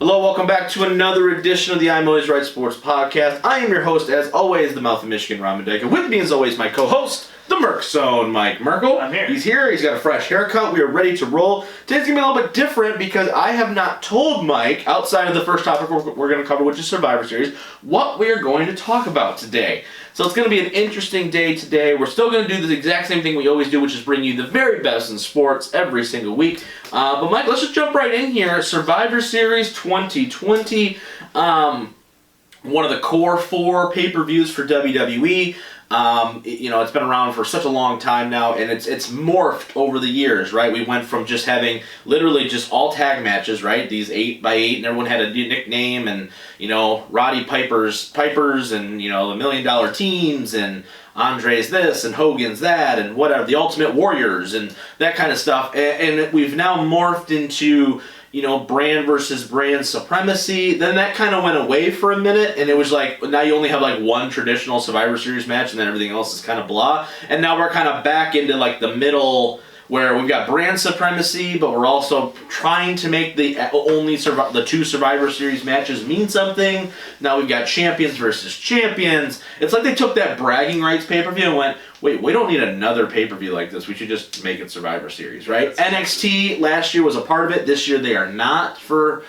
Hello, welcome back to another edition of the I'm Always Right Sports Podcast. I am your host, as always, the Mouth of Michigan, Ramadeka. With me, as always, my co-host, the Merc Zone, Mike Merkel. I'm here. He's here. He's got a fresh haircut. We are ready to roll. Today's going to be a little bit different because I have not told Mike, outside of the first topic we're going to cover, which is Survivor Series, what we are going to talk about today. So it's going to be an interesting day today. We're still going to do the exact same thing we always do, which is bring you the very best in sports every single week. But Mike, let's just jump right in here. Survivor Series 2020, one of the core 4 pay-per-views for WWE. It's been around for such a long time now, and it's morphed over the years, right? We went from just having literally just all tag matches, right? These 8x8, and everyone had a nickname, and Roddy Piper's and the $1 Million Teams, and Andre's this and Hogan's that, and whatever, the Ultimate Warriors and that kind of stuff. And we've now morphed into brand versus brand supremacy. Then that kind of went away for a minute, and it was like, now you only have like one traditional Survivor Series match, and then everything else is kind of blah. And now we're kind of back into like the middle, where we've got brand supremacy, but we're also trying to make the two Survivor Series matches mean something. Now we've got champions versus champions. It's like they took that bragging rights pay-per-view and went, wait, we don't need another pay-per-view like this. We should just make it Survivor Series, right? NXT last year was a part of it. This year they are not, for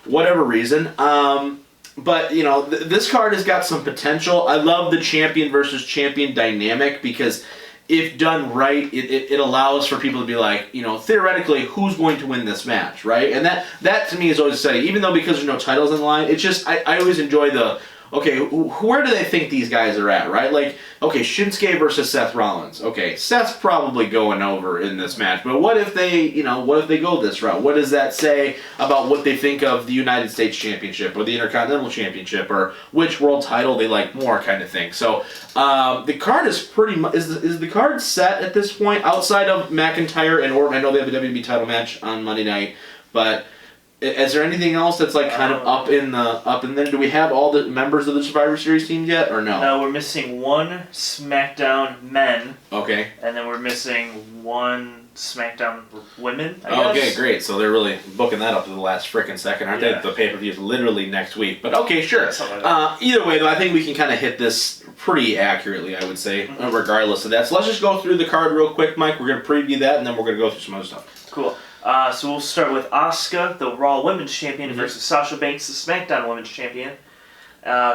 whatever reason. But, this card has got some potential. I love the champion versus champion dynamic because if done right, it allows for people to be like, theoretically, who's going to win this match, right? And that to me is always exciting. Even though because there's no titles in the line, it's just, I always enjoy the, okay, where do they think these guys are at, right? Like, okay, Shinsuke versus Seth Rollins. Okay, Seth's probably going over in this match, but what if they go this route? What does that say about what they think of the United States Championship or the Intercontinental Championship or which world title they like more, kind of thing? So the card is pretty much, is the card set at this point outside of McIntyre and Orton? I know they have a WWE title match on Monday night, but is there anything else that's like kind of up in there? Do we have all the members of the Survivor Series team yet, or no? No, we're missing one SmackDown men. Okay. And then we're missing one SmackDown women, I guess. Okay, great. So they're really booking that up to the last frickin' second, aren't they? The pay-per-view is literally next week. But okay, sure. Yeah, something like that. Either way, though, I think we can kind of hit this pretty accurately, I would say, regardless of that. So let's just go through the card real quick, Mike. We're going to preview that, and then we're going to go through some other stuff. Cool. So we'll start with Asuka, the Raw Women's Champion, versus Sasha Banks, the SmackDown Women's Champion.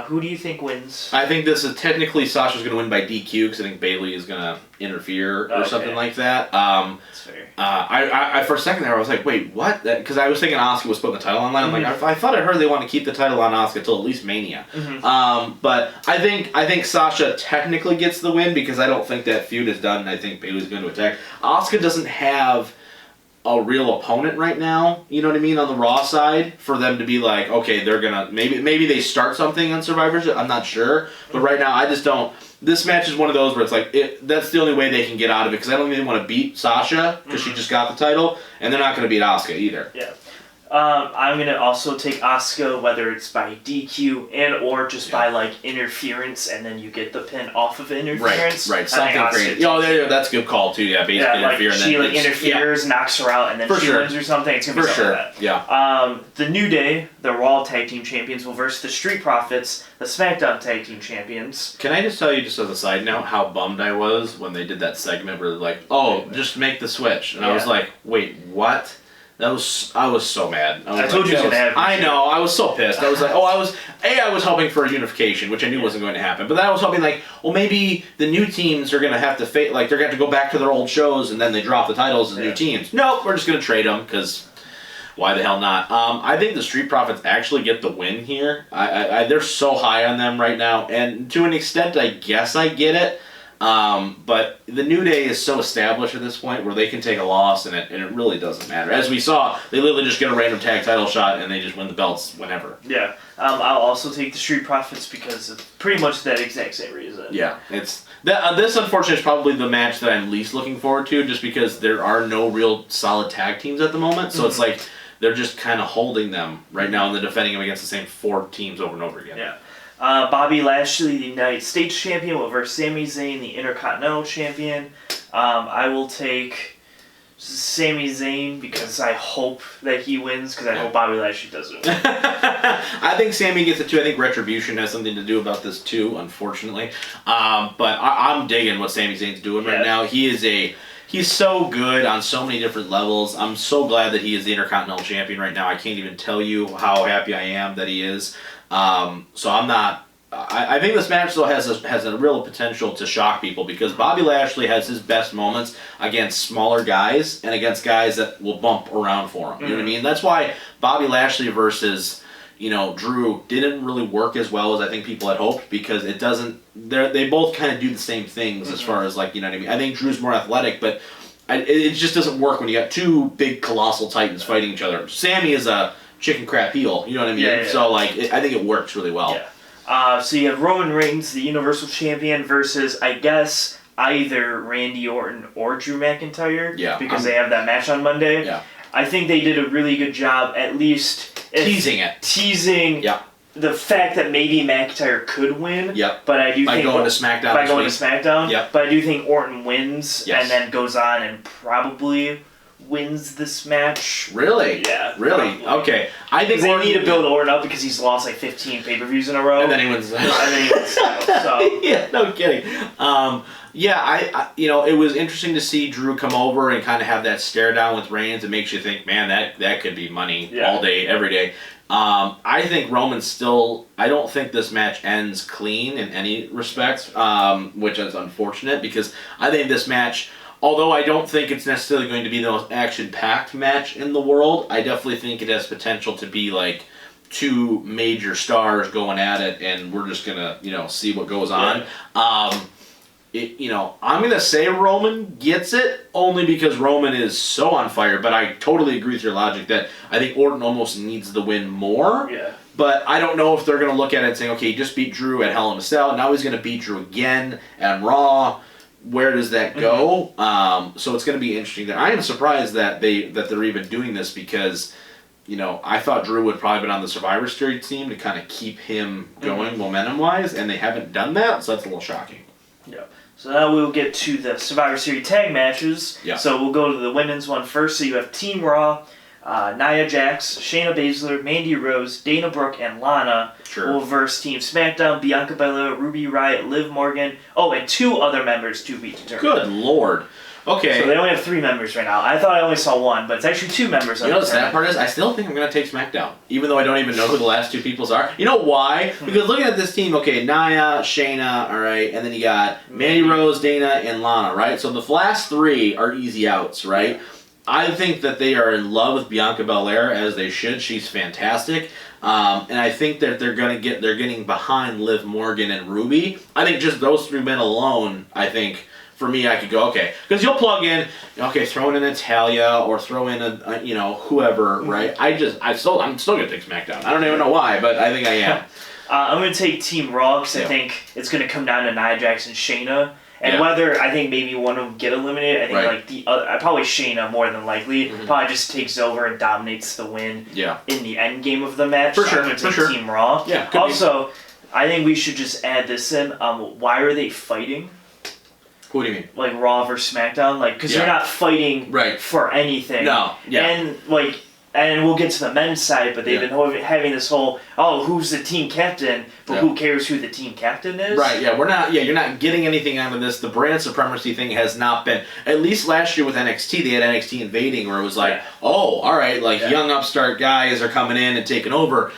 Who do you think wins? I think this is technically Sasha's going to win by DQ because I think Bayley is going to interfere or something like that. That's fair. I for a second there I was like, wait, what? Because I was thinking Asuka was putting the title online. I'm like, I thought I heard they want to keep the title on Asuka till at least Mania. But I think Sasha technically gets the win because I don't think that feud is done, and I think Bayley's going to attack. Asuka doesn't have a real opponent right now, you know what I mean, on the Raw side, for them to be like, okay, they're gonna, maybe they start something on Survivor, I'm not sure, but right now I just don't, this match is one of those where it's like, that's the only way they can get out of it, because I don't even want to beat Sasha, because she just got the title, and they're not going to beat Asuka either. Yeah. I'm going to also take Asuka, whether it's by DQ and or just by like interference, and then you get the pin off of interference. Right, something crazy. That's a good call too. Yeah, basically like she interferes, knocks her out, and then she wins or something. It's gonna be something like that. Yeah. The New Day, the Raw Tag Team Champions, will versus the Street Profits, the SmackDown Tag Team Champions. Can I just tell you, just as a side note, how bummed I was when they did that segment where they're like, just make the switch, and I was like, wait, what? I was so mad. I told you it was going to happen. I know. I was so pissed. I was like, I was hoping for a unification, which I knew wasn't going to happen. But then I was hoping like, well, maybe the new teams are going to have to they're going to have to go back to their old shows, and then they drop the titles as new teams. Nope, we're just going to trade them because why the hell not? I think the Street Profits actually get the win here. They're so high on them right now, and to an extent, I guess I get it. But the New Day is so established at this point where they can take a loss and it really doesn't matter. As we saw, they literally just get a random tag title shot and they just win the belts whenever. Yeah. I'll also take the Street Profits because of pretty much that exact same reason. Yeah. This unfortunately is probably the match that I'm least looking forward to just because there are no real solid tag teams at the moment. So it's like they're just kind of holding them right now and they're defending them against the same 4 teams over and over again. Yeah. Bobby Lashley, the United States Champion, will versus Sami Zayn, the Intercontinental Champion. I will take Sami Zayn, because I hope that he wins, because I hope Bobby Lashley doesn't win. I think Sammy gets it too. I think Retribution has something to do about this too, unfortunately. But I'm digging what Sami Zayn's doing right now. He's so good on so many different levels. I'm so glad that he is the Intercontinental Champion right now. I can't even tell you how happy I am that he is. So I'm not... I think this match though has a real potential to shock people because Bobby Lashley has his best moments against smaller guys and against guys that will bump around for him. You know what I mean? That's why Bobby Lashley versus Drew didn't really work as well as I think people had hoped because it doesn't. They both kind of do the same things as far as like you know what I mean. I think Drew's more athletic, but it just doesn't work when you got two big colossal titans fighting each other. Sammy is a chicken crap heel. You know what I mean? Yeah. So like I think it works really well. Yeah. So you have Roman Reigns, the Universal Champion, versus, I guess, either Randy Orton or Drew McIntyre. Yeah. Because they have that match on Monday. Yeah. I think they did a really good job, at least... Teasing it. Teasing the fact that maybe McIntyre could win. Yep. But I do think... Going to SmackDown. By going to SmackDown. Yep. But I do think Orton wins and then goes on and probably... wins this match. Really? Yeah. Really? Probably. Okay. I think they need to build Orton up because he's lost like 15 pay-per-views in a row. And then he wins. So. Yeah, no kidding. I it was interesting to see Drew come over and kind of have that stare down with Reigns. It makes you think, man, that could be money all day, every day. I think Roman's still... I don't think this match ends clean in any respect, which is unfortunate because I think this match... Although I don't think it's necessarily going to be the most action-packed match in the world, I definitely think it has potential to be like two major stars going at it, and we're just gonna, see what goes on. I'm gonna say Roman gets it only because Roman is so on fire. But I totally agree with your logic that I think Orton almost needs the win more. Yeah. But I don't know if they're gonna look at it and saying, okay, he just beat Drew at Hell in a Cell, now he's gonna beat Drew again at Raw. Where does that go? So it's going to be interesting. I am surprised that they're even doing this because, I thought Drew would probably been on the Survivor Series team to kind of keep him going momentum-wise, and they haven't done that, so that's a little shocking. Yeah. So now we'll get to the Survivor Series tag matches. Yeah. So we'll go to the women's one first. So you have Team Raw, Nia Jax, Shayna Baszler, Mandy Rose, Dana Brooke, and Lana will verse Team SmackDown, Bianca Belair, Ruby Riott, Liv Morgan, and two other members to be determined. Good Lord. Okay. So they only have 3 members right now. I thought I only saw 1, but it's actually 2 members. You know what the sad part is? I still think I'm going to take SmackDown, even though I don't even know who the last 2 peoples are. You know why? Because looking at this team, okay, Nia, Shayna, all right, and then you got Mandy Rose, Dana, and Lana, right? So the last 3 are easy outs, right? I think that they are in love with Bianca Belair, as they should. She's fantastic. And I think that they're getting behind Liv Morgan and Ruby. I think just those 3 men alone, I think, for me, I could go, okay. Because you'll plug in, throw in an Natalia or throw in whoever, right? I'm still going to take SmackDown. I don't even know why, but I think I am. I'm going to take Team Raw because I think it's going to come down to Nia Jax and Shayna. And whether I think maybe one of them get eliminated, I think like the other, probably Shayna more than likely, probably just takes over and dominates the win in the end game of the match. For sure, I'm going to take Team Raw. Yeah, also, I think we should just add this in. Why are they fighting? What do you mean? Like Raw versus SmackDown? Because they're not fighting for anything. No. Yeah. And we'll get to the men's side, but they've been having this whole, who's the team captain, but who cares who the team captain is? Right, you're not getting anything out of this. The brand supremacy thing has not been, at least last year with NXT, they had NXT invading where it was like, young upstart guys are coming in and taking over.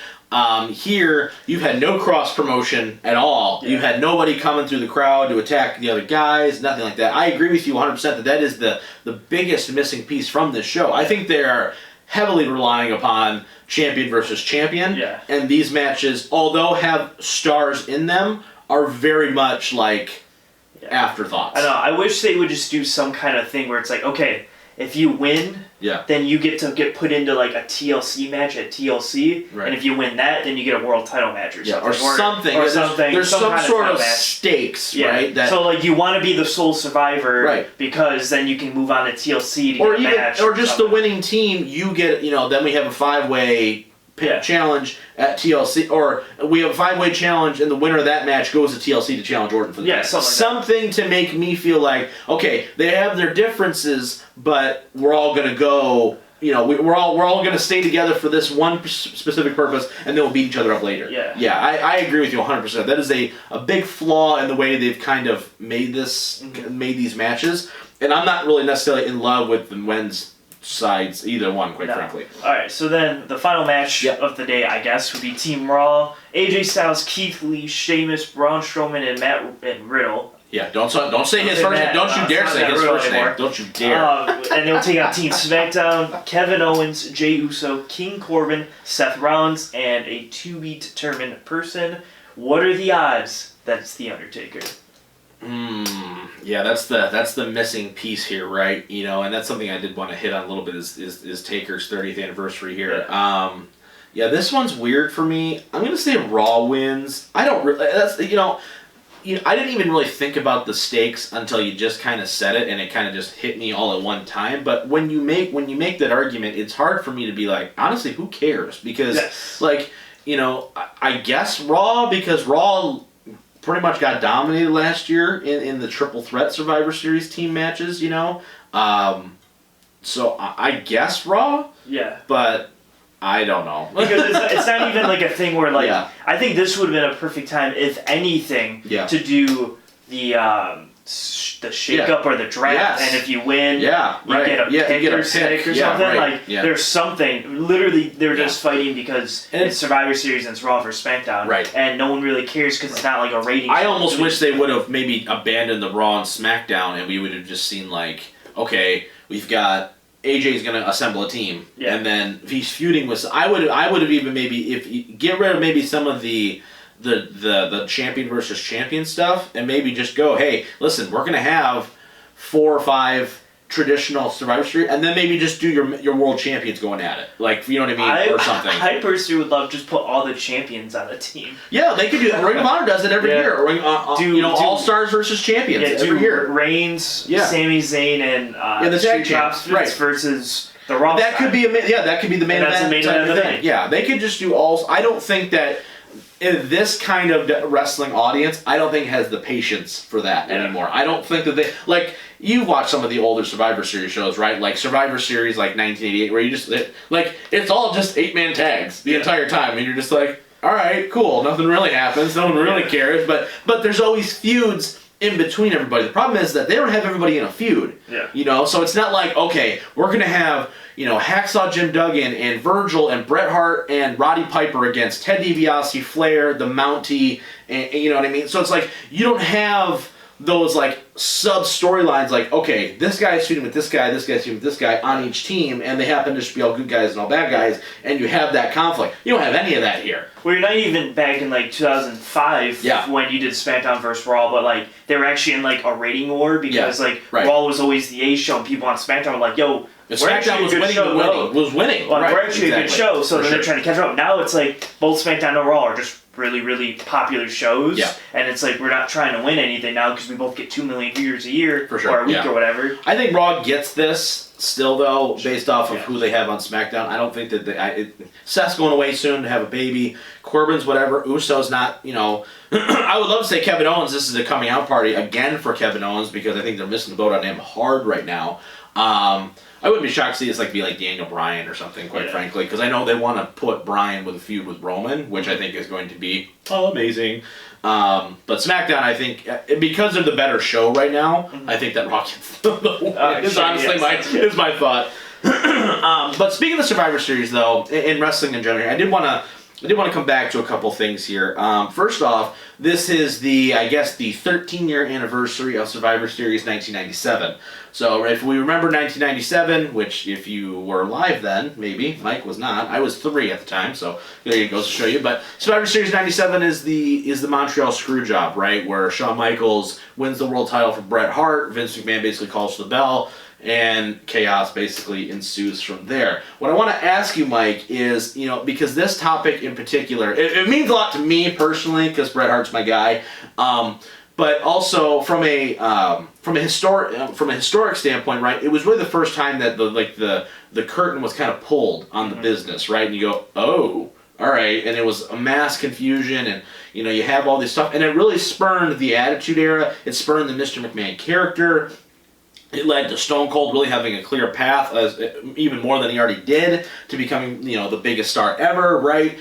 Here, you've had no cross promotion at all. Yeah. You've had nobody coming through the crowd to attack the other guys, nothing like that. I agree with you 100% that is the biggest missing piece from this show. I think they are heavily relying upon champion versus champion. Yeah. And these matches, although have stars in them, are very much like afterthoughts. I know. I wish they would just do some kind of thing where it's like, okay, if you win, then you get to get put into like a TLC match at TLC, and if you win that, then you get a world title match or something. Or something. There's some sort of stakes, right? So like you want to be the sole survivor, because then you can move on to TLC to get a match. Or just the winning team, you get, then we have a 5-way challenge at TLC, or we have a 5-way challenge, and the winner of that match goes to TLC to challenge Orton for the title. something to make me feel like, okay, they have their differences, but we're all gonna go. We're all gonna stay together for this one specific purpose, and then we'll beat each other up later. Yeah. I agree with you 100%. That is a big flaw in the way they've kind of made these matches, and I'm not really necessarily in love with the men's sides, either one, quite frankly. Alright, so then the final match of the day, I guess, would be Team Raw. AJ Styles, Keith Lee, Sheamus, Braun Strowman, and Riddle. Yeah, don't say his first name. Don't you dare say his first name. Don't you dare. And they'll take on Team SmackDown, Kevin Owens, Jey Uso, King Corbin, Seth Rollins, and a to-be-determined person. What are the odds that it's The Undertaker? Yeah, that's the missing piece here, right? And that's something I did want to hit on a little bit is Taker's 30th anniversary here. Yeah, this one's weird for me. I'm gonna say Raw wins. I don't really. That's I didn't even really think about the stakes until you just kind of said it, and it kind of just hit me all at one time. But when you make that argument, it's hard for me to be like, honestly, who cares? Because I guess Raw, because Raw pretty much got dominated last year in the Triple Threat Survivor Series team matches, So I guess Raw. Yeah. But I don't know. Because it's not even like a thing where I think this would have been a perfect time, if anything, to do the shake-up or the draft, and if you win, you get a pick or stick or something. There's something. Literally, they're just fighting because it's Survivor Series and it's Raw for SmackDown, and no one really cares because it's not like a rating. I almost wish they would have maybe abandoned the Raw and SmackDown, and we would have just seen okay, we've got AJ's gonna assemble a team, and then if he's feuding with. I would have even maybe get rid of maybe some of the champion versus champion stuff, and maybe just go, hey, listen, we're gonna have 4 or 5 traditional Survivor Series, and then maybe just do your world champions going at it, you know what I mean, or something. I personally would love to just put all the champions on a team. Yeah, they could do that. Ring of Honor does it every year. All Stars versus champions every year. Reigns, Sami Zayn, and the tag champs versus the Raw. That could be that could be the main event type of thing. Yeah, they could just do all. I don't think that. In this kind of wrestling audience, I don't think has the patience for that anymore. I don't think that they you've watched some of the older Survivor Series shows, right? Like Survivor Series, 1988, where you just it's all just 8-man tags the entire time, and you're just like, all right, cool, nothing really happens, no one really cares, but there's always feuds in between everybody. The problem is that they don't have everybody in a feud. So it's not like, okay, we're gonna have Hacksaw Jim Duggan and Virgil and Bret Hart and Roddy Piper against Ted DiBiase, Flair, the Mountie, and you know what I mean? So it's you don't have those sub storylines okay, this guy's feuding with this guy's feuding with this guy on each team, and they happen to just be all good guys and all bad guys, and you have that conflict. You don't have any of that here. Well, you're not even back in 2005 when you did SmackDown vs. Raw, but they were actually in a rating war because Raw was always the A show, and people on SmackDown were yo, we're actually a good show. Was winning. We're actually a good show, so then they're trying to catch up. Now it's both SmackDown and Raw are just really, really popular shows, and it's we're not trying to win anything now because we both get 2 million viewers a year or a week or whatever. I think Raw gets this still, though, based off of who they have on SmackDown. I don't think that Seth's going away soon to have a baby. Corbin's whatever. Uso's not, I would love to say Kevin Owens, this is a coming out party again for Kevin Owens because I think they're missing the boat on him hard right now. I wouldn't be shocked to see this be like Daniel Bryan or something, quite frankly, because I know they want to put Bryan with a feud with Roman, which I think is going to be amazing. But SmackDown, I think, because of the better show right now, I think that Raw gets the win. Is honestly my thought. But speaking of Survivor Series, though, in wrestling in general, I did want to come back to a couple things here. First off, this is the 13-year anniversary of Survivor Series 1997. So if we remember 1997, which if you were alive then, maybe, Mike was not. I was 3 at the time, so there you go to show you. But Survivor Series 97 is the Montreal Screwjob, right, where Shawn Michaels wins the world title from Bret Hart. Vince McMahon basically calls for the bell, and chaos basically ensues from there. What I want to ask you, Mike, is, because this topic in particular, it means a lot to me personally, because Bret Hart's my guy, but also from a historic standpoint, right? It was really the first time that the curtain was kind of pulled on the business, right? And you go, oh, all right, and it was a mass confusion, and you have all this stuff, and it really spurned the Attitude Era. It spurned the Mr. McMahon character. It led to Stone Cold really having a clear path, even more than he already did, to becoming the biggest star ever, right?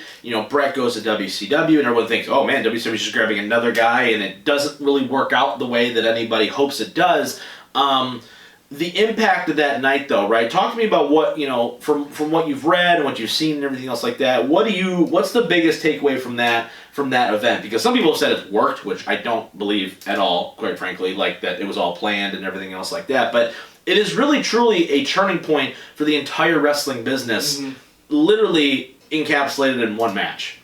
Brett goes to WCW, and everyone thinks, oh man, WCW's just grabbing another guy, and it doesn't really work out the way that anybody hopes it does. The impact of that night, though, right? Talk to me about what from what you've read and what you've seen and everything else like that. What's the biggest takeaway from that event? Because some people have said it's worked, which I don't believe at all, quite frankly. Like that it was all planned and everything else like that. But it is really truly a turning point for the entire wrestling business, literally encapsulated in one match.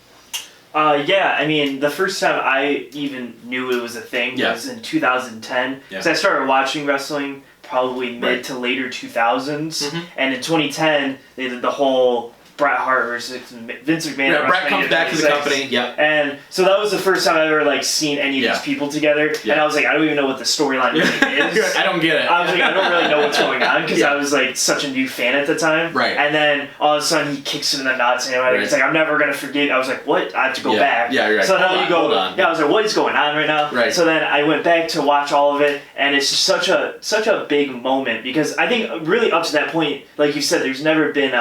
Yeah, I mean, the first time I even knew it was a thing was in 2010, because I started watching wrestling probably mid to later 2000s, and in 2010 they did the whole Bret Hart versus Vince McMahon. Yeah, Bret comes back to the company. Yep. And so that was the first time I ever seen any of these people together, and I was like, I don't even know what the storyline really is. I don't get it. I was like, I don't really know what's going on, because I was such a new fan at the time. Right. And then all of a sudden he kicks him in the nuts, and he's like, I'm never gonna forget. I was like, what? I have to go back. Yeah, you're right. So now Hold on. I was like, what is going on right now? Right. So then I went back to watch all of it, and it's just such a big moment, because I think really up to that point, like you said, there's never been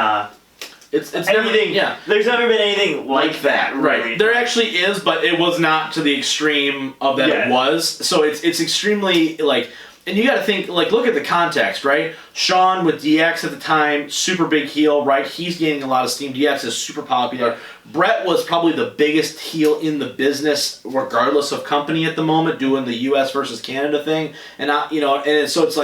It's anything. There's never been anything like that. Right. Really. There actually is, but it was not to the extreme of that it was. So it's extremely and you got to think look at the context, right? Shawn with DX at the time, super big heel, right? He's gaining a lot of steam. DX is super popular. Bret was probably the biggest heel in the business, regardless of company at the moment, doing the U.S. versus Canada thing, and so it's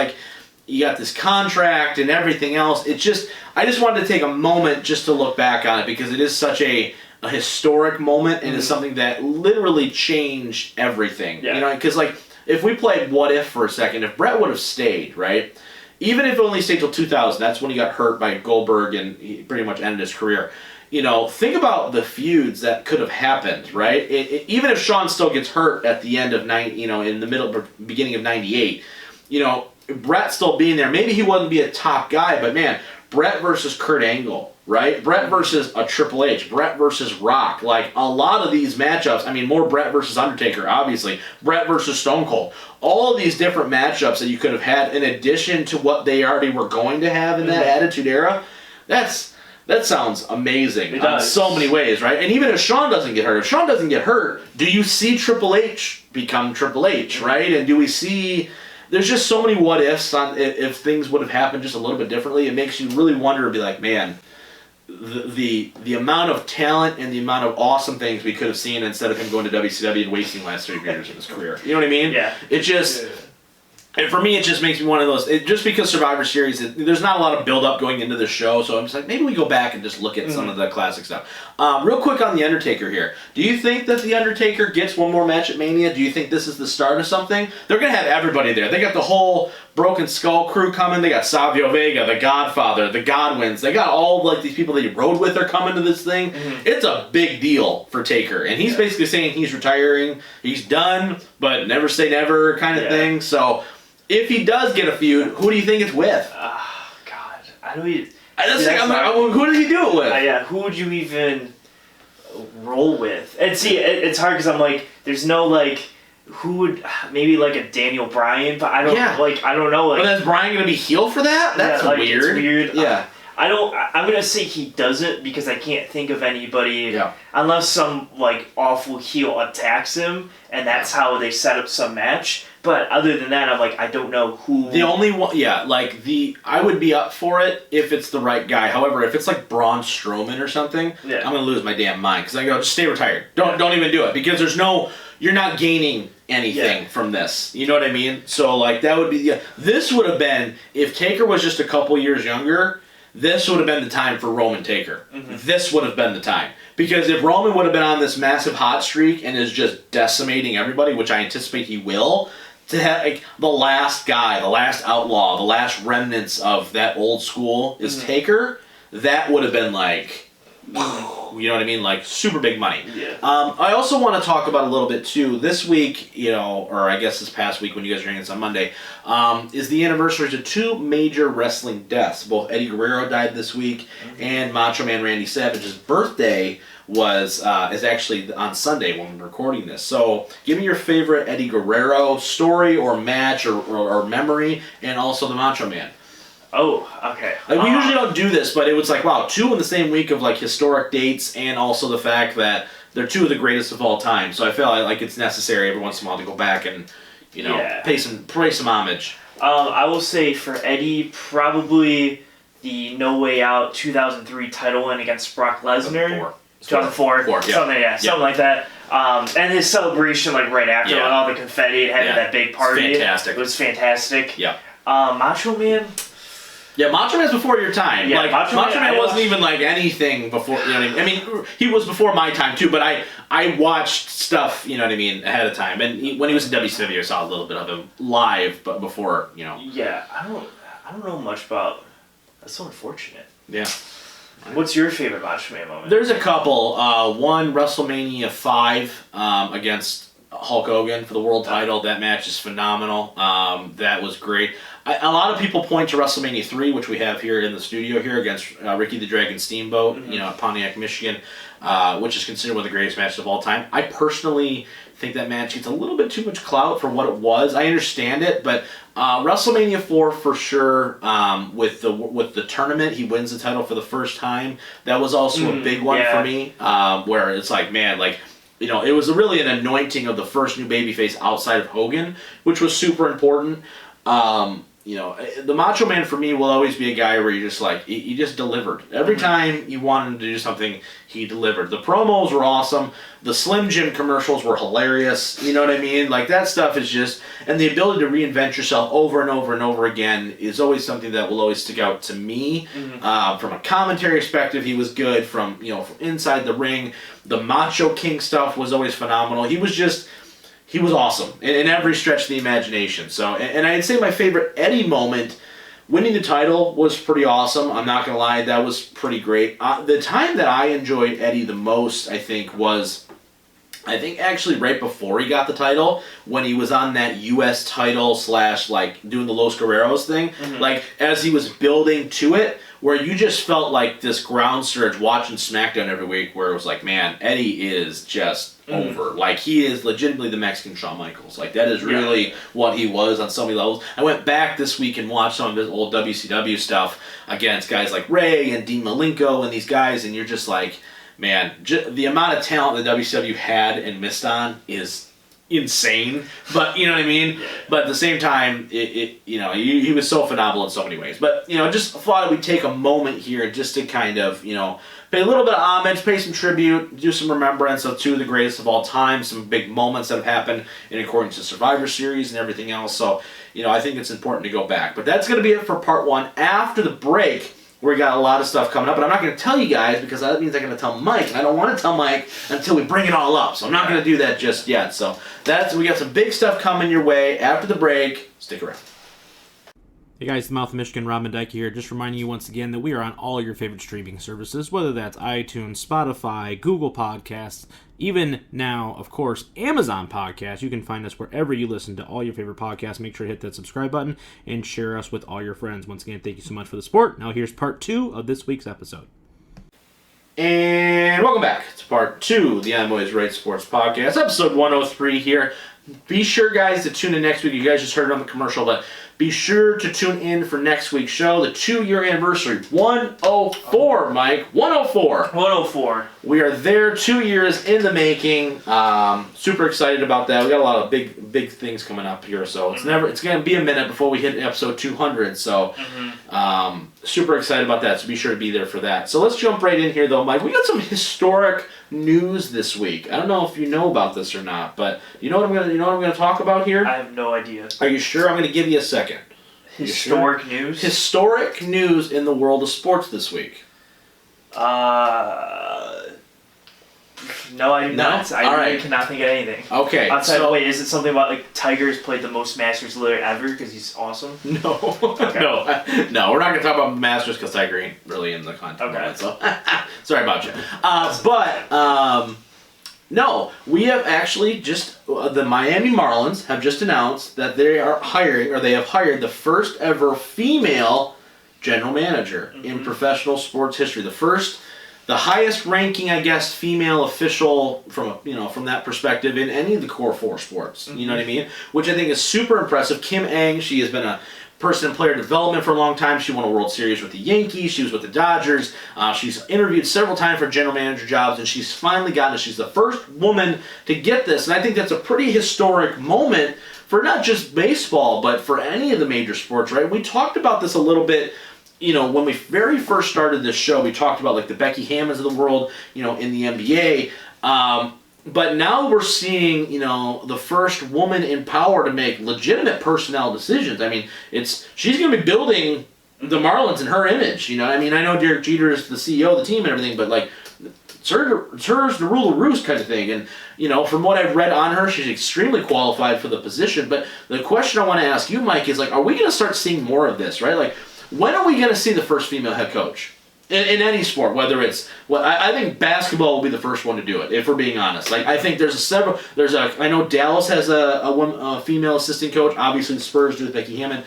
you got this contract and everything else. I just wanted to take a moment just to look back on it, because it is such a historic moment, and it's something that literally changed everything. Yeah. Because if we played What If for a second, if Bret would have stayed, right? Even if it only stayed till 2000, that's when he got hurt by Goldberg and he pretty much ended his career. Think about the feuds that could have happened, right? Even if Shawn still gets hurt at the end of in the beginning of '98, Bret still being there, maybe he wouldn't be a top guy, but man, Bret versus Kurt Angle, right? Bret versus a Triple H, Bret versus Rock, a lot of these matchups, I mean, more Bret versus Undertaker, obviously, Bret versus Stone Cold, all of these different matchups that you could have had in addition to what they already were going to have in that Attitude Era, that sounds amazing in so many ways, right? And even if Shawn doesn't get hurt, do you see Triple H become Triple H, right? And do we see... There's just so many what ifs on if things would have happened just a little bit differently. It makes you really wonder, be like, man, the amount of talent and the amount of awesome things we could have seen instead of him going to WCW and wasting the last 3 years of his career. You know what I mean? Yeah. It just... And for me, it just makes me one of those... just because Survivor Series, there's not a lot of build-up going into the show, so I'm just like, maybe we go back and just look at some of the classic stuff. Real quick on The Undertaker here. Do you think that The Undertaker gets one more match at Mania? Do you think this is the start of something? They're going to have everybody there. They got the whole Broken Skull crew coming. They got Savio Vega, The Godfather, The Godwins. They got all these people that he rode with are coming to this thing. It's a big deal for Taker, and he's basically saying he's retiring. He's done, but never say never kind of thing. So... if he does get a feud, who do you think it's with? God, I don't even... who did he do it with? Who would you even roll with? And see, it's hard because I'm like, there's no who would maybe a Daniel Bryan, but I don't I don't know. But is Bryan gonna be heel for that? That's weird. It's weird. Yeah. I'm gonna say he doesn't, because I can't think of anybody unless some awful heel attacks him, and that's how they set up some match. But other than that, I'm I don't know who. The only one, I would be up for it if it's the right guy. However, if it's Braun Strowman or something, I'm gonna lose my damn mind, because I go, just stay retired. Don't even do it, because you're not gaining anything from this. You know what I mean? So that would be this would have been, if Taker was just a couple years younger. This would have been the time for Roman Taker. This would have been the time. Because if Roman would have been on this massive hot streak and is just decimating everybody, which I anticipate he will, to have the last guy, the last outlaw, the last remnants of that old school is Taker, that would have been You know what I mean? Like, super big money. Yeah. I also want to talk about a little bit, too. This week, or I guess this past week when you guys are hearing this on Monday, is the anniversaries of two major wrestling deaths. Both Eddie Guerrero died this week, and Macho Man Randy Savage's birthday is actually on Sunday when we're recording this. So, give me your favorite Eddie Guerrero story or match or memory, and also the Macho Man. Oh, okay. Like, we usually don't do this, but it was like, wow, two in the same week of like historic dates, and also the fact that they're two of the greatest of all time. So I feel like it's necessary every once in a while to go back and, pay some homage. I will say for Eddie, probably the No Way Out 2003 title win against Brock Lesnar. 2004. Something like that. And his celebration, like right after, with all the confetti and having that big party. Fantastic. It was fantastic. Yeah. Macho Man. Yeah, Macho Man's before your time. Yeah, like, Macho Man wasn't even like anything before. You know what I mean? I mean, he was before my time too. But I watched stuff. You know what I mean, ahead of time. And when he was in WCW, I saw a little bit of him live, but before. Yeah, I don't know much about. That's so unfortunate. Yeah. What's your favorite Macho Man moment? There's a couple. One, WrestleMania 5 against Hulk Hogan for the world title. That match is phenomenal. That was great. A lot of people point to WrestleMania 3, which we have here in the studio here against Ricky the Dragon Steamboat, at Pontiac, Michigan, which is considered one of the greatest matches of all time. I personally think that match gets a little bit too much clout for what it was. I understand it, but WrestleMania 4 for sure. With the tournament, he wins the title for the first time. That was also a big one for me, where it's like, man, like. It was really an anointing of the first new babyface outside of Hogan, which was super important. The Macho Man for me will always be a guy where you just like, he just delivered. Every time you wanted him to do something, he delivered. The promos were awesome. The Slim Jim commercials were hilarious. You know what I mean? Like, that stuff is just, and the ability to reinvent yourself over and over and over again is always something that will always stick out to me. From a commentary perspective, he was good. From inside the ring, the Macho King stuff was always phenomenal. He was awesome in every stretch of the imagination. So, and I'd say my favorite Eddie moment, winning the title, was pretty awesome. I'm not going to lie, that was pretty great. The time that I enjoyed Eddie the most, I think actually right before he got the title, when he was on that U.S. title / like doing the Los Guerreros thing. Like, as he was building to it, where you just felt like this ground surge watching SmackDown every week, where it was like, man, Eddie is just over. Like, he is legitimately the Mexican Shawn Michaels. Like, that is really what he was on so many levels. I went back this week and watched some of his old WCW stuff against guys like Ray and Dean Malenko and these guys, and you're just like, man, the amount of talent that WCW had and missed on is insane. But you know what I mean? But at the same time, he was so phenomenal in so many ways. But just thought we'd take a moment here just to kind of pay a little bit of homage, pay some tribute, do some remembrance of two of the greatest of all time, some big moments that have happened in accordance to Survivor Series and everything else. So I think it's important to go back. But that's going to be it for part one. After the break, we got a lot of stuff coming up, but I'm not going to tell you guys because that means I'm going to tell Mike, and I don't want to tell Mike until we bring it all up. So I'm not going to do that just yet. So we got some big stuff coming your way after the break. Stick around. Hey guys, the Mouth of Michigan, Rob Mendyke here. Just reminding you once again that we are on all your favorite streaming services, whether that's iTunes, Spotify, Google Podcasts, even now, of course, Amazon Podcasts. You can find us wherever you listen to all your favorite podcasts. Make sure to hit that subscribe button and share us with all your friends. Once again, thank you so much for the support. Now here's part 2 of this week's episode. And welcome back to part 2 of the I'm Always Right Sports Podcast, episode 103 here. Be sure, guys, to tune in next week. You guys just heard it on the commercial, but be sure to tune in for next week's show, the 2-year anniversary. 104, Mike. 104. 104. We are there, 2 years in the making. Super excited about that. We got a lot of big things coming up here, so it's going to be a minute before we hit episode 200. So super excited about that. So be sure to be there for that. So let's jump right in here, though, Mike. We got some historic news this week. I don't know if you know about this or not, but you know what I'm going to talk about here? I have no idea. Are you sure? I'm going to give you a second. Historic news? Historic news in the world of sports this week. No, I do not. I All really right. cannot think of anything. Okay. Wait, is it something about like Tiger's played the most Masters literally ever because he's awesome? No. Okay. No, we're not going to talk about Masters because Tiger ain't really in the content. Okay. So sorry about you. No, we have actually just, the Miami Marlins have just announced that they are hiring, or they have hired the first ever female general manager in professional sports history. The highest ranking, I guess, female official from that perspective in any of the core four sports. You know what I mean? Which I think is super impressive. Kim Ng, she has been a person in player development for a long time. She won a World Series with the Yankees. She was with the Dodgers. She's interviewed several times for general manager jobs, and she's finally gotten it. She's the first woman to get this, and I think that's a pretty historic moment for not just baseball, but for any of the major sports, right? We talked about this a little bit. When we very first started this show, we talked about like the Becky Hammonds of the world, in the NBA. But now we're seeing, the first woman in power to make legitimate personnel decisions. I mean, she's going to be building the Marlins in her image. I know Derek Jeter is the CEO of the team and everything, but like, it's hers to rule the roost kind of thing. And, from what I've read on her, she's extremely qualified for the position. But the question I want to ask you, Mike, is like, are we going to start seeing more of this, right? Like, when are we going to see the first female head coach in any sport? Whether it's I think basketball will be the first one to do it. If we're being honest, like I think I know Dallas has a female assistant coach. Obviously, the Spurs do with Becky Hammond.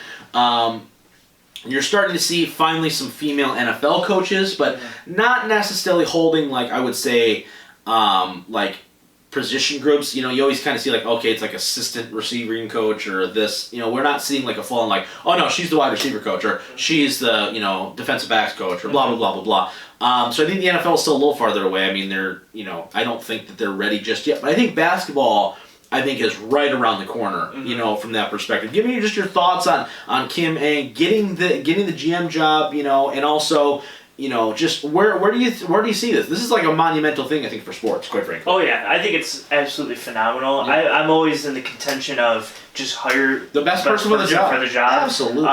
You're starting to see finally some female NFL coaches, but not necessarily holding like I would say like position groups. You always kind of see like, okay, it's like assistant receiving coach or this. We're not seeing like a full on like, oh no, she's the wide receiver coach or she's the defensive backs coach or blah blah blah blah blah. So I think the NFL is still a little farther away. I mean, they're I don't think that they're ready just yet. But I think basketball, I think, is right around the corner. From that perspective. Give me just your thoughts on Kim Ng getting the GM job. And also, just where do you see this? This is like a monumental thing, I think, for sports, quite frankly. Oh yeah, I think it's absolutely phenomenal. Yeah. I'm always in the contention of just hire the best person for the job. Absolutely.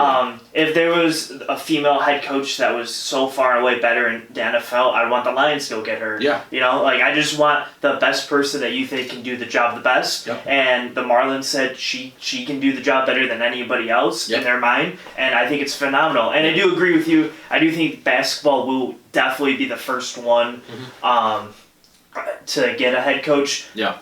If there was a female head coach that was so far away better in the NFL, I'd want the Lions to go get her. Yeah. I just want the best person that you think can do the job the best. Yep. And the Marlins said she can do the job better than anybody else in their mind, and I think it's phenomenal. And I do agree with you. I do think basketball will definitely be the first one. To get a head coach. Yeah.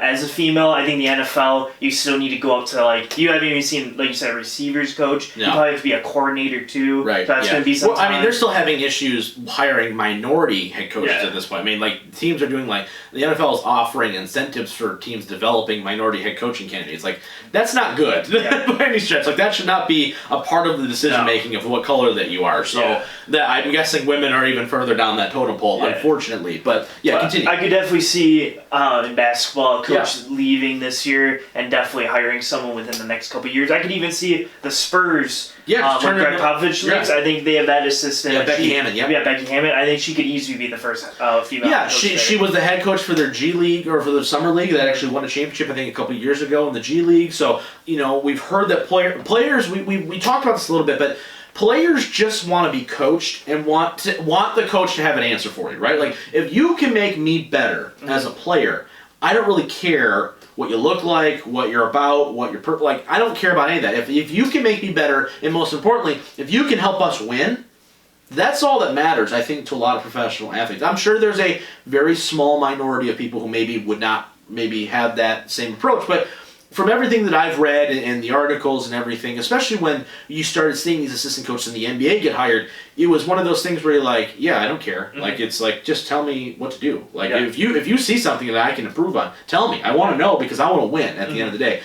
As a female, I think the NFL, you still need to go up to like, you haven't even seen, like you said, a receivers coach. Yeah. You probably have to be a coordinator too. Right. So that's going to be some time. they're still having issues hiring minority head coaches at this point. I mean, like, teams are doing like, the NFL is offering incentives for teams developing minority head coaching candidates. Like, that's not good by any stretch. Like, that should not be a part of the decision making of what color that you are. So that I'm guessing women are even further down that totem pole, unfortunately. But continue. I could definitely see in basketball a coach leaving this year and definitely hiring someone within the next couple of years. I could even see the Spurs. When Greg Popovich leaves, I think they have that assistant. Yeah, Becky Hammond. Yeah, Becky Hammond. I think she could easily be the first female. Yeah, she was the head coach for their G League or for the summer league that actually won a championship, I think, a couple of years ago in the G League. So we've heard that players. We talked about this a little bit, but players just want to be coached and want the coach to have an answer for you, right? Like, if you can make me better as a player, I don't really care what you look like, what you're about, what you're like. I don't care about any of that. If you can make me better, and most importantly, if you can help us win, that's all that matters, I think, to a lot of professional athletes. I'm sure there's a very small minority of people who maybe would not have that same approach, but from everything that I've read and the articles and everything, especially when you started seeing these assistant coaches in the NBA get hired, it was one of those things where you're like, yeah, I don't care. Like, it's like, just tell me what to do. Like, if you see something that I can improve on, tell me. I want to know because I want to win at the end of the day.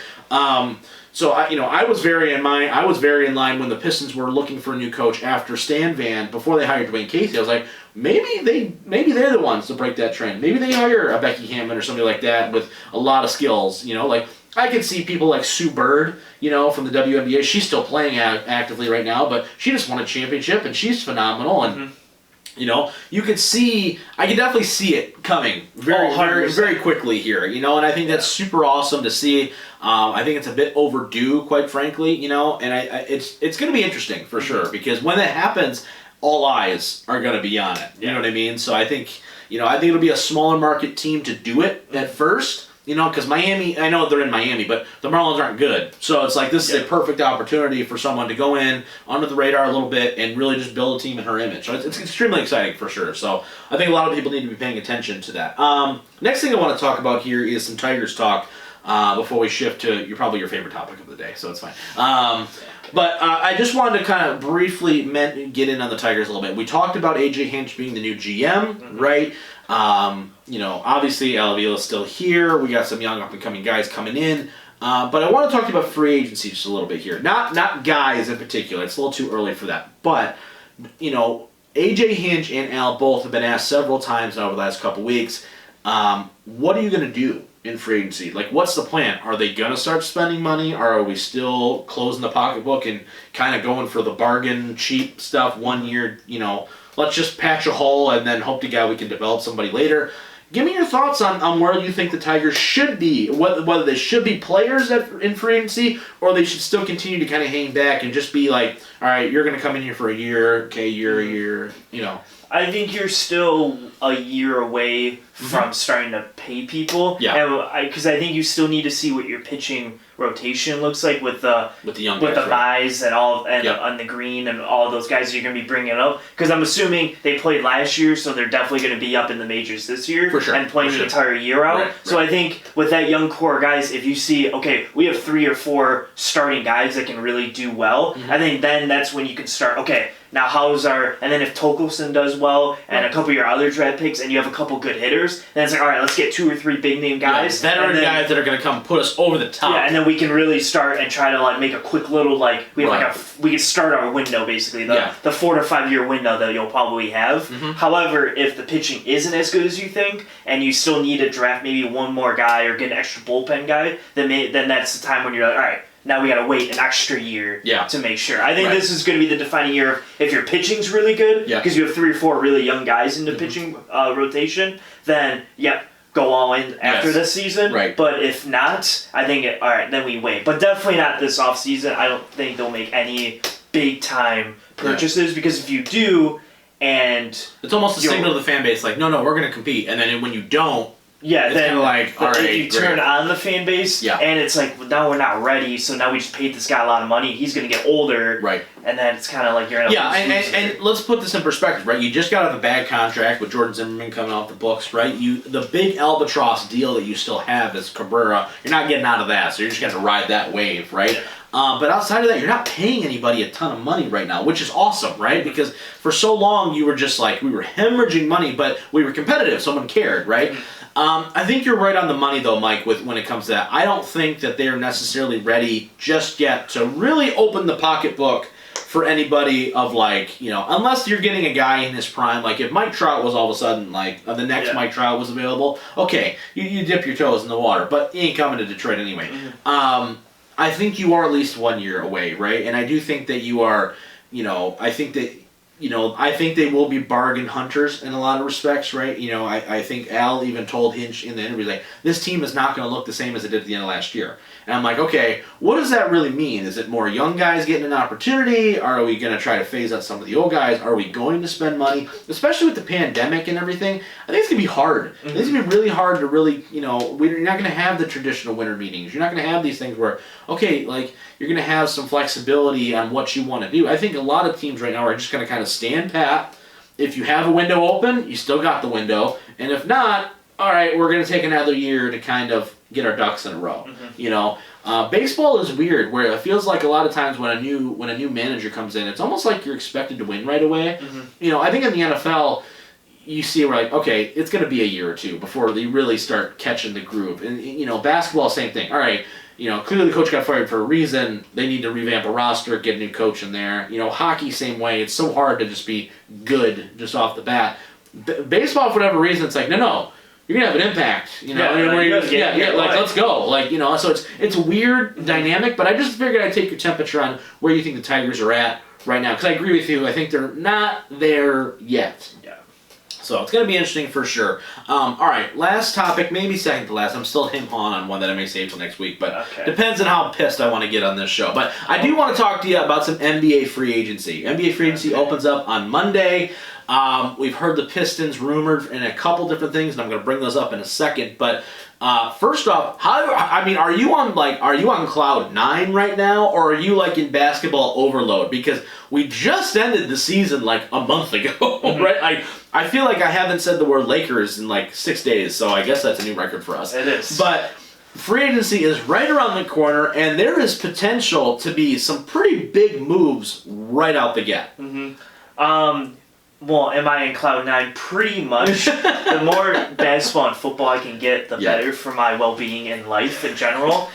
So I was very in line when the Pistons were looking for a new coach after Stan Van, before they hired Dwayne Casey. I was like, maybe they're the ones to break that trend. Maybe they hire a Becky Hammond or somebody like that with a lot of skills. Like, I can see people like Sue Bird, from the WNBA. She's still playing actively right now, but she just won a championship and she's phenomenal. And you could see, I could definitely see it coming very quickly here. And I think that's super awesome to see. I think it's a bit overdue, quite frankly. And it's going to be interesting for sure, because when that happens, all eyes are going to be on it. You know what I mean? So I think it'll be a smaller market team to do it at first. Because Miami, I know they're in Miami, but the Marlins aren't good. So it's like this is a perfect opportunity for someone to go in under the radar a little bit and really just build a team in her image. So it's extremely exciting for sure. So I think a lot of people need to be paying attention to that. Next thing I want to talk about here is some Tigers talk before we shift to probably your favorite topic of the day, so it's fine. But I just wanted to kind of briefly get in on the Tigers a little bit. We talked about A.J. Hinch being the new GM, right? Obviously Al Avila's still here. We got some young up-and-coming guys coming in. But I want to talk to you about free agency just a little bit here. Not guys in particular. It's a little too early for that. But, A.J. Hinch and Al both have been asked several times over the last couple weeks, what are you going to do in free agency? Like, what's the plan? Are they going to start spending money, or are we still closing the pocketbook and kind of going for the bargain, cheap stuff 1 year, let's just patch a hole and then hope to God we can develop somebody later? Give me your thoughts on where you think the Tigers should be, whether they should be players in free agency, or they should still continue to kind of hang back and just be like, all right, you're going to come in here for a year, okay, you're a year, I think you're still a year away from starting to pay people. Yeah. Because I think you still need to see what your pitching rotation looks like with the young with guys, the Mize and on the green and all those guys you're going to be bringing up. Because I'm assuming they played last year, so they're definitely going to be up in the majors this year for sure, and playing the entire year out. Right. So I think with that young core guys, if you see, okay, we have 3 or 4 starting guys that can really do well, I think then that's when you can start, okay, now and then if Torkelson does well, and a couple of your other draft picks, and you have a couple good hitters, then it's like, all right, let's get 2 or 3 big name guys. Veteran guys that are going to come put us over the top. Yeah, and then we can really start and try to make a quick little we can start our window basically, the 4 to 5 year window that you'll probably have. However, if the pitching isn't as good as you think, and you still need to draft maybe one more guy or get an extra bullpen guy, then that's the time when you're like, all right, now we got to wait an extra year to make sure. I think this is going to be the defining year if your pitching's really good, because you have 3 or 4 really young guys in the pitching rotation, then, go all in after this season. Right. But if not, I think, all right, then we wait. But definitely not this offseason. I don't think they'll make any big-time purchases, because if you do, and it's almost a signal to the fan base, like, no, we're going to compete. And then when you don't, it's then kind of like, all right, if you turn on the fan base, and it's like, well, now we're not ready, so now we just paid this guy a lot of money, he's going to get older, and then it's kind of like you're in a and let's put this in perspective, right? You just got out of a bad contract with Jordan Zimmerman coming off the books, right? The big albatross deal that you still have is Cabrera. You're not getting out of that, so you're just going to ride that wave, right? But outside of that, you're not paying anybody a ton of money right now, which is awesome, right? Because for so long, you were just like, we were hemorrhaging money, but we were competitive. Someone cared, right? I think you're right on the money, though, Mike, when it comes to that. I don't think that they're necessarily ready just yet to really open the pocketbook for anybody of unless you're getting a guy in his prime. Like if Mike Trout was all of a sudden the next Mike Trout was available, okay, you dip your toes in the water, but he ain't coming to Detroit anyway. I think you are at least 1 year away, right? And I do think that you are, I think they will be bargain hunters in a lot of respects, right? I think Al even told Hinch in the interview, like, this team is not going to look the same as it did at the end of last year. And I'm like, okay, what does that really mean? Is it more young guys getting an opportunity? Are we going to try to phase out some of the old guys? Are we going to spend money? Especially with the pandemic and everything, I think it's going to be hard. I think it's going to be really hard to really, you're not going to have the traditional winter meetings. You're not going to have these things where, okay, you're going to have some flexibility on what you want to do. I think a lot of teams right now are just going to kind of stand pat. If you have a window open, you still got the window. And if not, all right, we're going to take another year to kind of get our ducks in a row. Baseball is weird, where it feels like a lot of times when a new manager comes in, it's almost like you're expected to win right away. I think in the NFL, you see where okay, it's going to be a year or two before they really start catching the groove. And basketball, same thing. All right, clearly the coach got fired for a reason. They need to revamp a roster, get a new coach in there. Hockey, same way. It's so hard to just be good just off the bat. Baseball, for whatever reason, it's like, no. You're gonna have an impact, let's go, so it's a weird dynamic. But I just figured I'd take your temperature on where you think the Tigers are at right now, because I agree with you. I think they're not there yet. So it's going to be interesting for sure. All right, last topic, maybe second to last. I'm still him-hawing on one that I may save till next week, but depends on how pissed I want to get on this show. But I do want to talk to you about some NBA free agency. NBA free agency opens up on Monday. We've heard the Pistons rumored in a couple different things, and I'm going to bring those up in a second. But first off, are you on cloud 9 right now, or are you like in basketball overload? Because we just ended the season like a month ago, right? I feel like I haven't said the word Lakers in like 6 days, so I guess that's a new record for us. It is. But free agency is right around the corner, and there is potential to be some pretty big moves right out the gate. Well, am I in cloud 9? Pretty much. The more basketball and football I can get, the better for my well-being in life in general.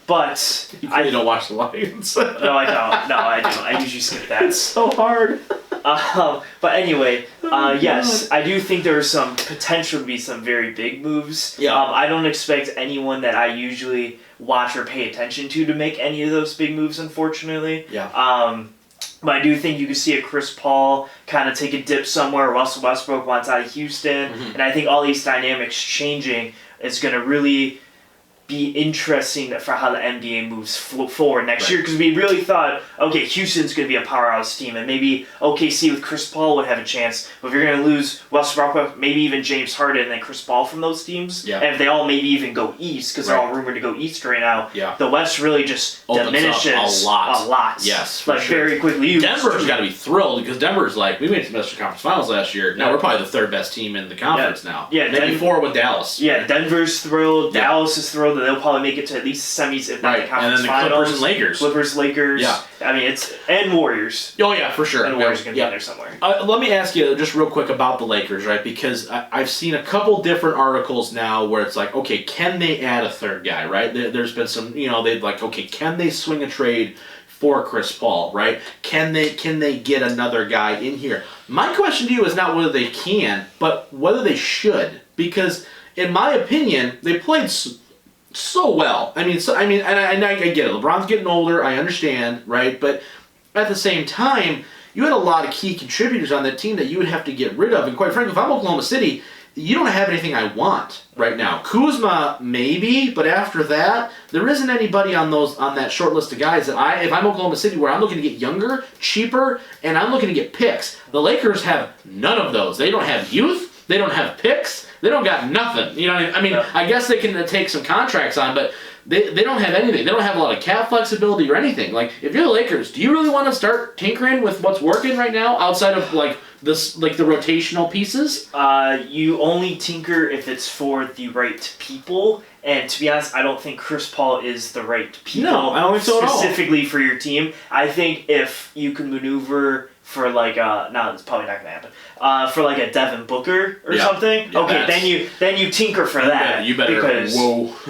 But you really don't watch the Lions. No, I don't. No, I do. I usually skip that. It's so hard. But anyway, yes, I do think there is some potential to be some very big moves. Yeah. I don't expect anyone that I usually watch or pay attention to make any of those big moves, unfortunately. Yeah. But I do think you could see a Chris Paul kind of take a dip somewhere. Russell Westbrook wants out of Houston. And I think all these dynamics changing is going to really be interesting for how the NBA moves forward next year, because we really thought, okay, Houston's going to be a powerhouse team, and maybe OKC with Chris Paul would have a chance, but if you're going to lose Westbrook, maybe even James Harden and then Chris Paul from those teams, and if they all maybe even go east, because they're all rumored to go east right now, the West really just diminishes a lot. Yes, for sure. very quickly. Denver's got to be thrilled, because Denver's like, we made the Western Conference Finals last year. Now we're probably the third best team in the conference now. Yeah, maybe 4 with Dallas. Yeah, Denver's thrilled. Dallas is thrilled that they'll probably make it to at least the semis, if not the conference and then the finals. Clippers and Lakers. Lakers. Yeah. I mean, and Warriors. Oh, yeah, for sure. And Warriors are going to be in there somewhere. Let me ask you just real quick about the Lakers, right? Because I've seen a couple different articles now where it's like, okay, can they add a third guy, right? There's been some, they'd like, okay, can they swing a trade for Chris Paul, right? Can they get another guy in here? My question to you is not whether they can, but whether they should. Because in my opinion, they played so well. I mean, and I get it. LeBron's getting older. I understand, right? But at the same time, you had a lot of key contributors on that team that you would have to get rid of. And quite frankly, if I'm Oklahoma City, you don't have anything I want right now. Kuzma, maybe, but after that, there isn't anybody on that short list of guys that if I'm Oklahoma City, where I'm looking to get younger, cheaper, and I'm looking to get picks. The Lakers have none of those. They don't have youth. They don't have picks. They don't got nothing. You know what I mean? I guess they can take some contracts on, but they don't have anything. They don't have a lot of cap flexibility or anything. Like, if you're the Lakers, do you really want to start tinkering with what's working right now outside of the rotational pieces? You only tinker if it's for the right people. And to be honest, I don't think Chris Paul is the right people. No, I don't think so at all. Specifically for your team. I think if you can maneuver for no, it's probably not going to happen. For like a Devin Booker or something. Yeah, okay, then you tinker for that. You better.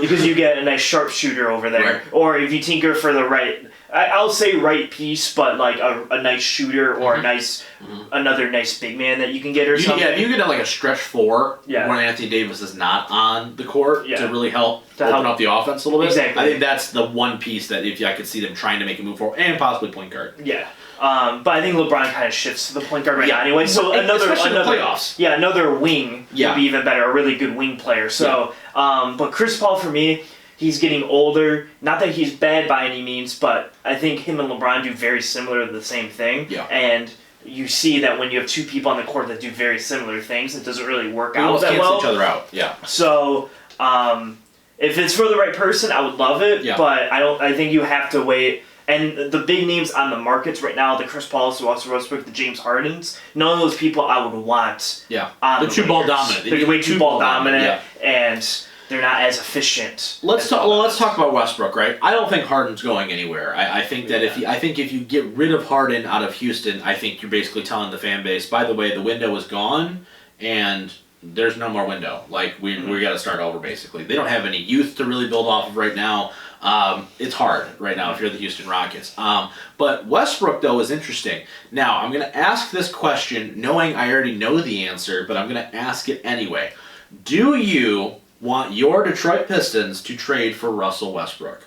Because you get a nice sharpshooter over there. Right. Or if you tinker for the right, I'll say right piece, but like a nice shooter or another nice big man that you can get or something. Yeah, if you get like a stretch 4 when Anthony Davis is not on the court to really help open up the offense a little bit. Exactly. I think that's the one piece that I could see them trying to make a move for, and possibly point guard. Yeah. But I think LeBron kind of shifts to the point guard right now anyway. So another playoffs. Yeah, another wing would be even better. A really good wing player. So, but Chris Paul for me, he's getting older. Not that he's bad by any means, but I think him and LeBron do very similar to the same thing. Yeah. And you see that when you have two people on the court that do very similar things, it doesn't really work out that cancel well. each other out. Yeah. So, if it's for the right person, I would love it. Yeah. But I think you have to wait. And the big names on the markets right now, the Chris Pauls, the Russell Westbrook, the James Hardens, none of those people I would want. Yeah. They're too ball dominant. They're way too ball dominant, and they're not as efficient. Let's talk about Westbrook, right? I don't think Harden's going anywhere. I think that if you get rid of Harden out of Houston, I think you're basically telling the fan base, by the way, the window is gone, and there's no more window. Like, we got to start over, basically. They don't have any youth to really build off of right now. It's hard right now if you're the Houston Rockets. But Westbrook, though, is interesting. Now, I'm going to ask this question knowing I already know the answer, but I'm going to ask it anyway. Do you want your Detroit Pistons to trade for Russell Westbrook?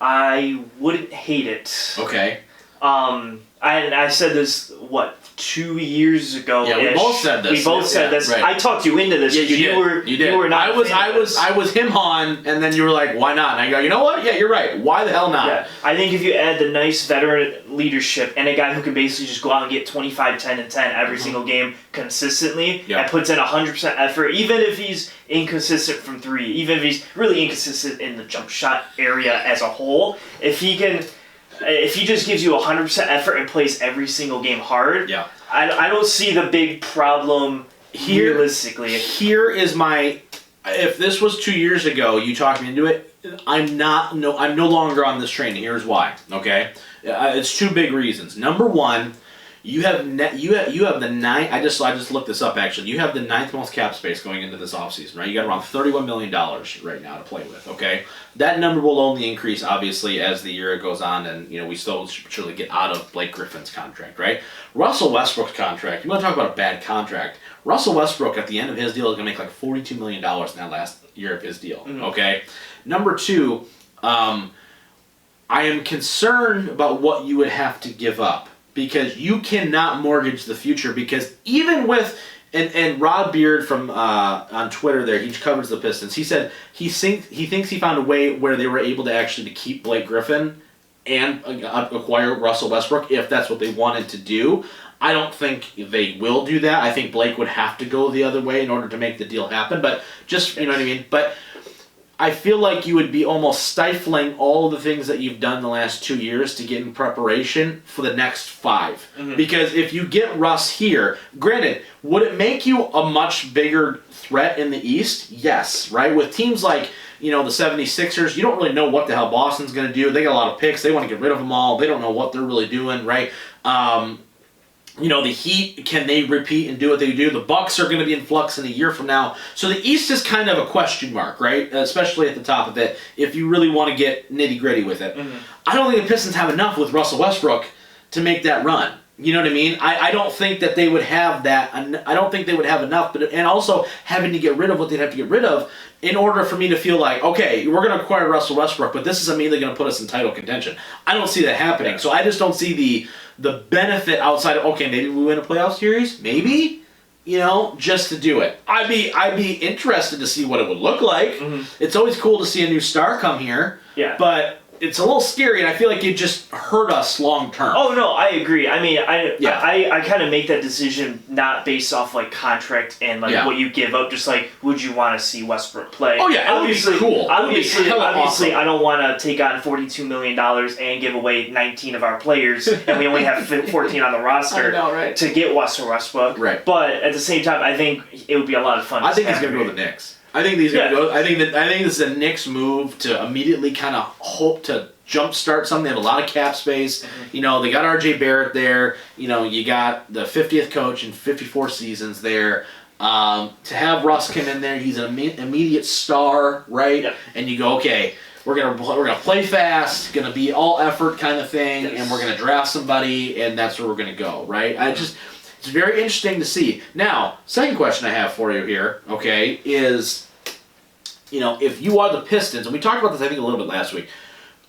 I wouldn't hate it. Okay. I said this 2 years ago. Yeah, we both said this. We both said this. Right. I talked you into this. Yeah, you did. You were not. I was him on, and then you were like, "Why not?" And I go, "You know what? Yeah, you're right. Why the hell not?" Yeah, I think if you add the nice veteran leadership and a guy who can basically just go out and get 25, 10, and 10 every single game consistently, and puts in 100% effort, even if he's inconsistent from three, even if he's really inconsistent in the jump shot area as a whole, if he just gives you 100% effort and plays every single game hard, I don't see the big problem realistically. Here is my... If this was 2 years ago, you talked me into it, I'm no longer on this train. Here's why, okay? It's two big reasons. Number one, you have the ninth... I just looked this up, actually. You have the ninth most cap space going into this offseason, right? You got around $31 million right now to play with, okay? That number will only increase, obviously, as the year goes on, and we still surely get out of Blake Griffin's contract, right? Russell Westbrook's contract, you want to talk about a bad contract. Russell Westbrook, at the end of his deal, is going to make like $42 million in that last year of his deal, okay? Number two, I am concerned about what you would have to give up, because you cannot mortgage the future, because even with... And Rod Beard from on Twitter there, he covers the Pistons. He said he thinks he found a way where they were able to actually keep Blake Griffin and acquire Russell Westbrook if that's what they wanted to do. I don't think they will do that. I think Blake would have to go the other way in order to make the deal happen. But just, you know what I mean? But I feel like you would be almost stifling all the things that you've done the last 2 years to get in preparation for the next 5. Because if you get Russ here, granted, would it make you a much bigger threat in the East? Yes, right? With teams like, the 76ers, you don't really know what the hell Boston's going to do. They got a lot of picks. They want to get rid of them all. They don't know what they're really doing, right? The Heat, can they repeat and do what they do? The Bucks are going to be in flux in a year from now. So the East is kind of a question mark, right? Especially at the top of it, if you really want to get nitty-gritty with it. I don't think the Pistons have enough with Russell Westbrook to make that run. You know what I mean? I don't think that they would have that. I don't think they would have enough. And also having to get rid of what they'd have to get rid of in order for me to feel like, okay, we're going to acquire Russell Westbrook, but this is immediately going to put us in title contention. I don't see that happening. So I just don't see the benefit outside of, okay, maybe we win a playoff series, maybe, just to do it. I'd be interested to see what it would look like. It's always cool to see a new star come here, but it's a little scary, and I feel like it just hurt us long term. Oh no, I agree. I mean, I kind of make that decision not based off like contract and what you give up. Just like, would you want to see Westbrook play? Oh yeah, obviously, cool. Obviously, awesome. I don't want to take on $42 million and give away 19 of our players, and we only have 14 on the roster to get Russell Westbrook. Right. But at the same time, I think it would be a lot of fun. I think he's going to go to the Knicks. I think he's going to go. I think this is a Knicks move to immediately kind of hope to jumpstart something. They have a lot of cap space. They got R.J. Barrett there. You got the 50th coach in 54 seasons there. To have Russ come in there, he's an immediate star, right? Yep. And you go, okay, we're gonna play fast, gonna be all effort kind of thing, and we're gonna draft somebody, and that's where we're gonna go, right? It's very interesting to see. Now, second question I have for you here, okay, is, if you are the Pistons, and we talked about this I think a little bit last week.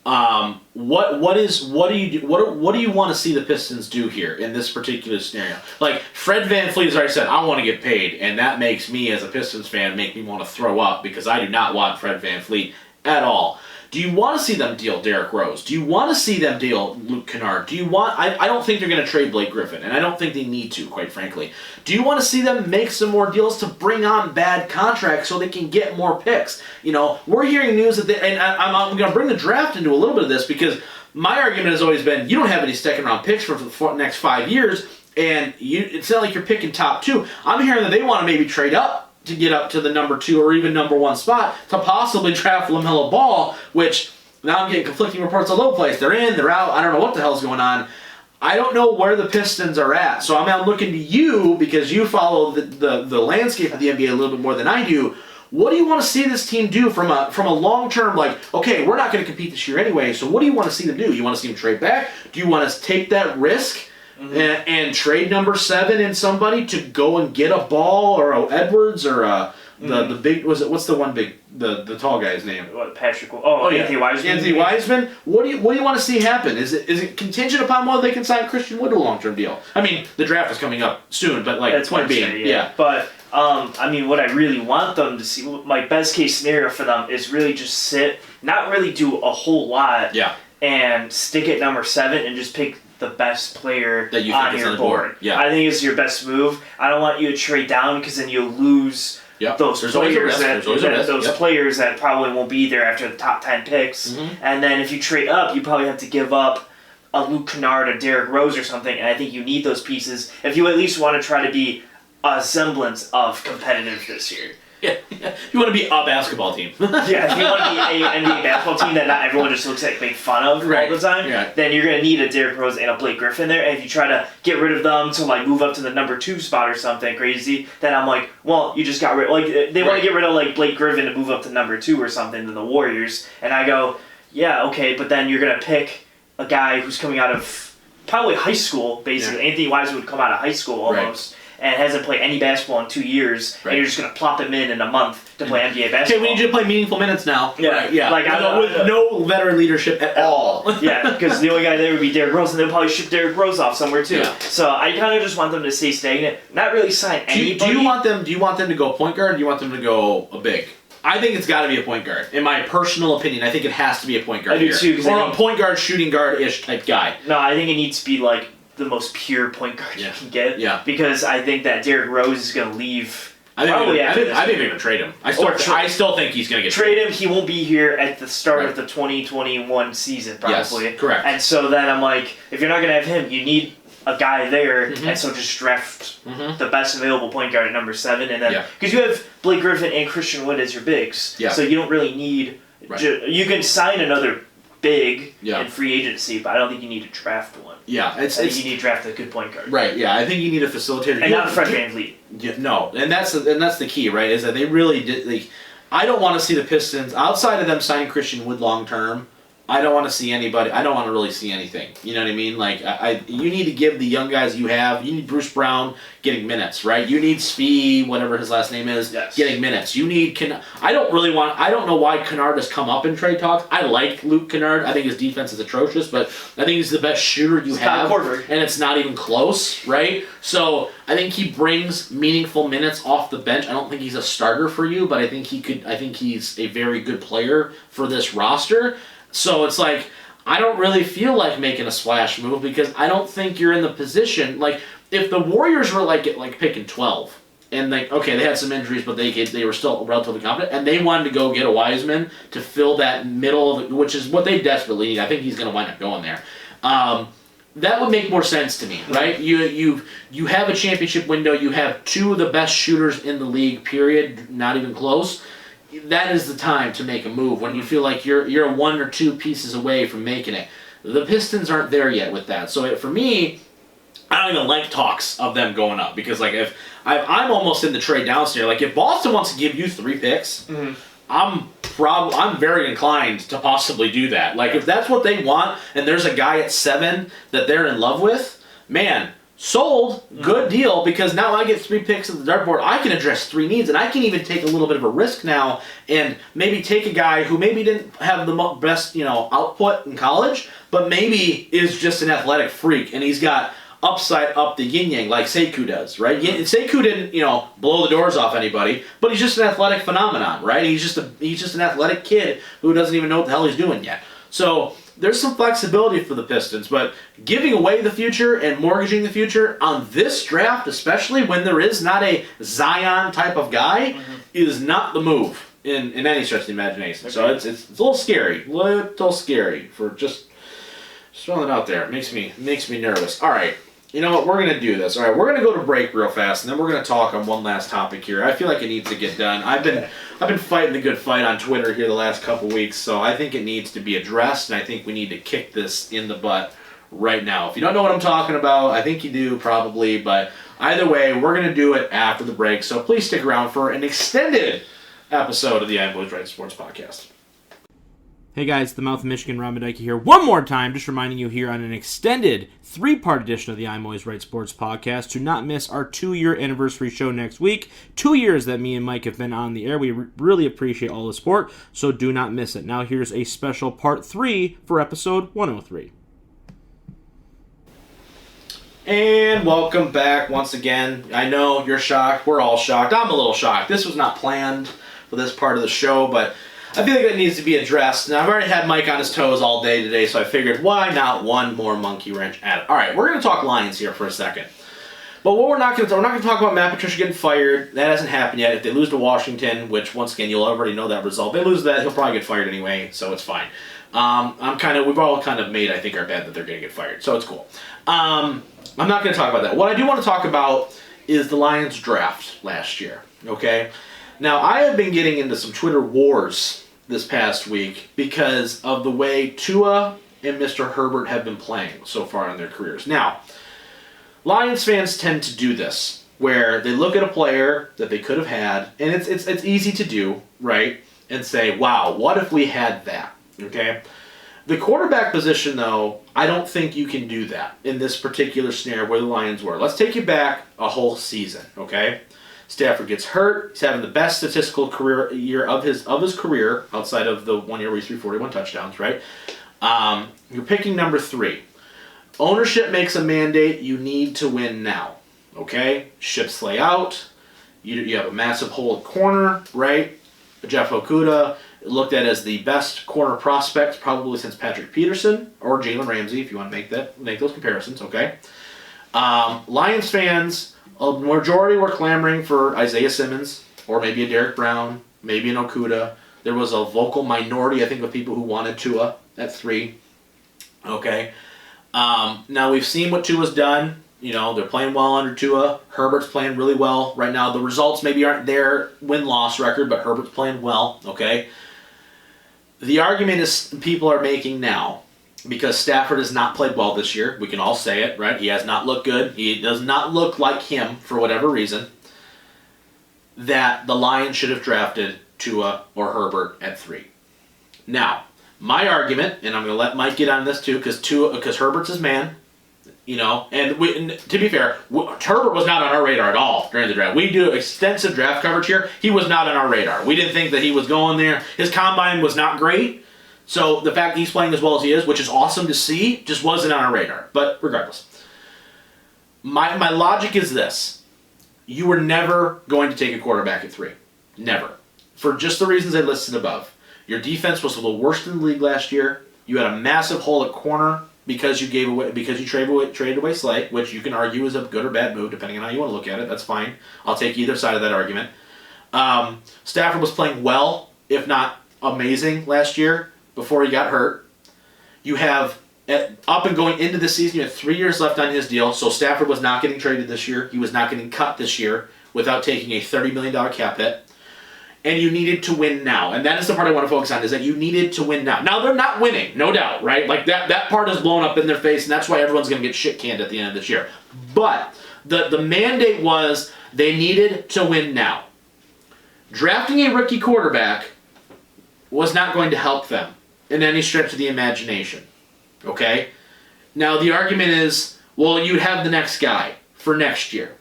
What do you want to see the Pistons do here in this particular scenario? Like Fred VanVleet has already said, I want to get paid, and that makes me as a Pistons fan make me want to throw up because I do not want Fred VanVleet at all. Do you want to see them deal Derrick Rose? Do you want to see them deal Luke Kennard? I don't think they're going to trade Blake Griffin, and I don't think they need to, quite frankly. Do you want to see them make some more deals to bring on bad contracts so they can get more picks? We're hearing news that and I'm going to bring the draft into a little bit of this because my argument has always been you don't have any second-round picks for the next 5 years, and it's not like you're picking top 2. I'm hearing that they want to maybe trade up to get up to the number 2 or even number 1 spot to possibly draft LaMelo Ball, which now I'm getting conflicting reports all over the place. They're in, they're out. I don't know what the hell's going on. I don't know where the Pistons are at. So I'm looking to you because you follow the landscape of the NBA a little bit more than I do. What do you want to see this team do from a long-term, okay, we're not going to compete this year anyway, so what do you want to see them do? You want to see them trade back? Do you want to take that risk and trade number 7 in somebody to go and get a Ball or a Edwards or the big, what's the one big the tall guy's name? What, Patrick? Anthony Wiseman. Anthony Wiseman. What do you want to see happen? Is it contingent upon whether they can sign Christian Wood to a long-term deal? I mean, the draft is coming up soon, but like That's point being, yeah. But I mean, what I really want them to see, my best case scenario for them is really just sit, not really do a whole lot, and stick at number 7 and just pick the best player that you on think is your on the board. Yeah. I think it's your best move. I don't want you to trade down because then you'll lose those players players that probably won't be there after the top 10 picks. And then if you trade up, you probably have to give up a Luke Kennard, a Derrick Rose or something, and I think you need those pieces if you at least want to try to be a semblance of competitive this year. Yeah, you want to be a basketball team. If you want to be an NBA basketball team that not everyone just looks like make fun of all the time, then you're going to need a Derrick Rose and a Blake Griffin there. And if you try to get rid of them to like move up to the number 2 spot or something crazy, then I'm like, well, you just got rid. Like they want to get rid of like Blake Griffin to move up to number 2 or something to the Warriors, and I go, yeah, okay, but then you're going to pick a guy who's coming out of probably high school, basically. Anthony Wiseman would come out of high school almost. And hasn't played any basketball in 2 years, and you're just going to plop him in a month to play NBA basketball. Okay, we need you to play meaningful minutes now. Yeah. Like, with no veteran leadership at all. Because the only guy there would be Derrick Rose, and they'll probably ship Derrick Rose off somewhere too. Yeah. So I kind of just want them to stay stagnant, not really sign anybody. Do you want them to go point guard, or do you want them to go a big? I think it's got to be a point guard. In my personal opinion, I think it has to be a point guard. I do too. Or a point guard, shooting guard-ish type guy. No, I think it needs to be like the most pure point guard you can get. Yeah. Because I think that Derrick Rose is going to leave. I think they're going to trade him. I still think he's going to get traded. Him. He won't be here at the start of the 2021 season, probably. Yes, correct. And so then I'm like, if you're not going to have him, you need a guy there, and so just draft the best available point guard at number 7, and then because you have Blake Griffin and Christian Wood as your bigs, so you don't really need. You can sign another big in free agency, but I don't think you need to draft one. Yeah, I think you need to draft a good point guard. Right. Yeah, I think you need a facilitator, and not Fred VanVleet. Yeah, no, and that's the key, right? Is that they really did. Like, I don't want to see the Pistons outside of them signing Christian Wood long term. I don't want to see anybody. I don't want to really see anything. You know what I mean? Like, you need to give the young guys you have. You need Bruce Brown getting minutes, right? You need Svi, whatever his last name is, getting minutes. You need I don't know why Kennard has come up in trade talks. I like Luke Kennard. I think his defense is atrocious, but I think he's the best shooter you have, and it's not even close, right? So I think he brings meaningful minutes off the bench. I don't think he's a starter for you, but I think he's a very good player for this roster. So it's like, I don't really feel like making a splash move because I don't think you're in the position. Like, if the Warriors were like picking 12, and they had some injuries, but they were still relatively competent, and they wanted to go get a Wiseman to fill that middle, which is what they desperately need. I think he's going to wind up going there. That would make more sense to me, right? You have a championship window. You have 2 of the best shooters in the league, period, not even close. That is the time to make a move when you feel like you're 1 or 2 pieces away from making it. The Pistons aren't there yet with that. So for me, I don't even like talks of them going up because like if I'm almost in the trade down scenario. Like if Boston wants to give you 3 picks, I'm very inclined to possibly do that. Like if that's what they want and there's a guy at 7 that they're in love with, man. Sold, good deal, because now I get 3 picks at the dartboard. I can address 3 needs, and I can even take a little bit of a risk now and maybe take a guy who maybe didn't have the best, output in college, but maybe is just an athletic freak, and he's got upside up the yin-yang like Sekou does, right? Sekou didn't, blow the doors off anybody, but he's just an athletic phenomenon, right? He's just an athletic kid who doesn't even know what the hell he's doing yet. So there's some flexibility for the Pistons, but giving away the future and mortgaging the future on this draft, especially when there is not a Zion type of guy, is not the move in any stretch of the imagination. Okay. So it's a little scary. For just throwing it out there. It makes me nervous. All right. You know what? We're going to do this. All right, we're going to go to break real fast, and then we're going to talk on one last topic here. I feel like it needs to get done. I've been fighting the good fight on Twitter here the last couple weeks, so I think it needs to be addressed, and I think we need to kick this in the butt right now. If you don't know what I'm talking about, I think you do probably, but either way, we're going to do it after the break, so please stick around for an extended episode of the I Am Boys Right Sports Podcast. Hey guys, the Mouth of Michigan, Rob Medike here. One more time, just reminding you here on an extended 3-part edition of the I'm Always Right Sports podcast to not miss our 2-year anniversary show next week. 2 years that me and Mike have been on the air. We really appreciate all the support, so do not miss it. Now here's a special part 3 for episode 103. And welcome back once again. I know you're shocked. We're all shocked. I'm a little shocked. This was not planned for this part of the show, but I feel like it needs to be addressed. Now, I've already had Mike on his toes all day today, so I figured, why not one more monkey wrench at it? All right, we're going to talk Lions here for a second. But what we're not going to talk about Matt Patricia getting fired. That hasn't happened yet. If they lose to Washington, which, once again, you'll already know that result. If they lose that, he'll probably get fired anyway, so it's fine. We've all kind of made, I think, our bet that they're going to get fired, so it's cool. I'm not going to talk about that. What I do want to talk about is the Lions draft last year, okay? Now, I have been getting into some Twitter wars this past week because of the way Tua and Mr. Herbert have been playing so far in their careers. Now, Lions fans tend to do this, where they look at a player that they could have had, and it's easy to do, right? And say, wow, what if we had that, okay? The quarterback position, though, I don't think you can do that in this particular scenario where the Lions were. Let's take you back a whole season, okay? Stafford gets hurt. He's having the best statistical career year of his career outside of the 1 year where he threw 41 touchdowns, right? You're picking number 3. Ownership makes a mandate. You need to win now, okay? Ships lay out. You have a massive hole at corner, right? Jeff Okudah looked at as the best corner prospect probably since Patrick Peterson or Jalen Ramsey, if you want to make those comparisons, okay? Lions fans, a majority were clamoring for Isaiah Simmons or maybe a Derek Brown, maybe an Okudah. There was a vocal minority, I think, of people who wanted Tua at 3. Okay. Now we've seen what Tua's done. You know, they're playing well under Tua. Herbert's playing really well right now. The results maybe aren't their win-loss record, but Herbert's playing well, okay? The argument is people are making now, because Stafford has not played well this year. We can all say it, right? He has not looked good. He does not look like him for whatever reason. That the Lions should have drafted Tua or Herbert at 3. Now, my argument, and I'm going to let Mike get on this too, because Herbert's his man, you know. And to be fair, Herbert was not on our radar at all during the draft. We do extensive draft coverage here. He was not on our radar. We didn't think that he was going there. His combine was not great. So the fact that he's playing as well as he is, which is awesome to see, just wasn't on our radar. But regardless, my logic is this. You were never going to take a quarterback at 3. Never. For just the reasons I listed above. Your defense was the worst in the league last year. You had a massive hole at corner because you traded away Slay, which you can argue is a good or bad move, depending on how you want to look at it. That's fine. I'll take either side of that argument. Stafford was playing well, if not amazing, last year, before he got hurt. You have, up and going into the season, you had 3 years left on his deal, so Stafford was not getting traded this year. He was not getting cut this year without taking a $30 million cap hit. And you needed to win now. And that is the part I want to focus on, is that you needed to win now. Now, they're not winning, no doubt, right? Like, that part is blown up in their face, and that's why everyone's going to get shit-canned at the end of this year. But the mandate was they needed to win now. Drafting a rookie quarterback was not going to help them in any stretch of the imagination, okay? Now, the argument is, well, you have the next guy for next year.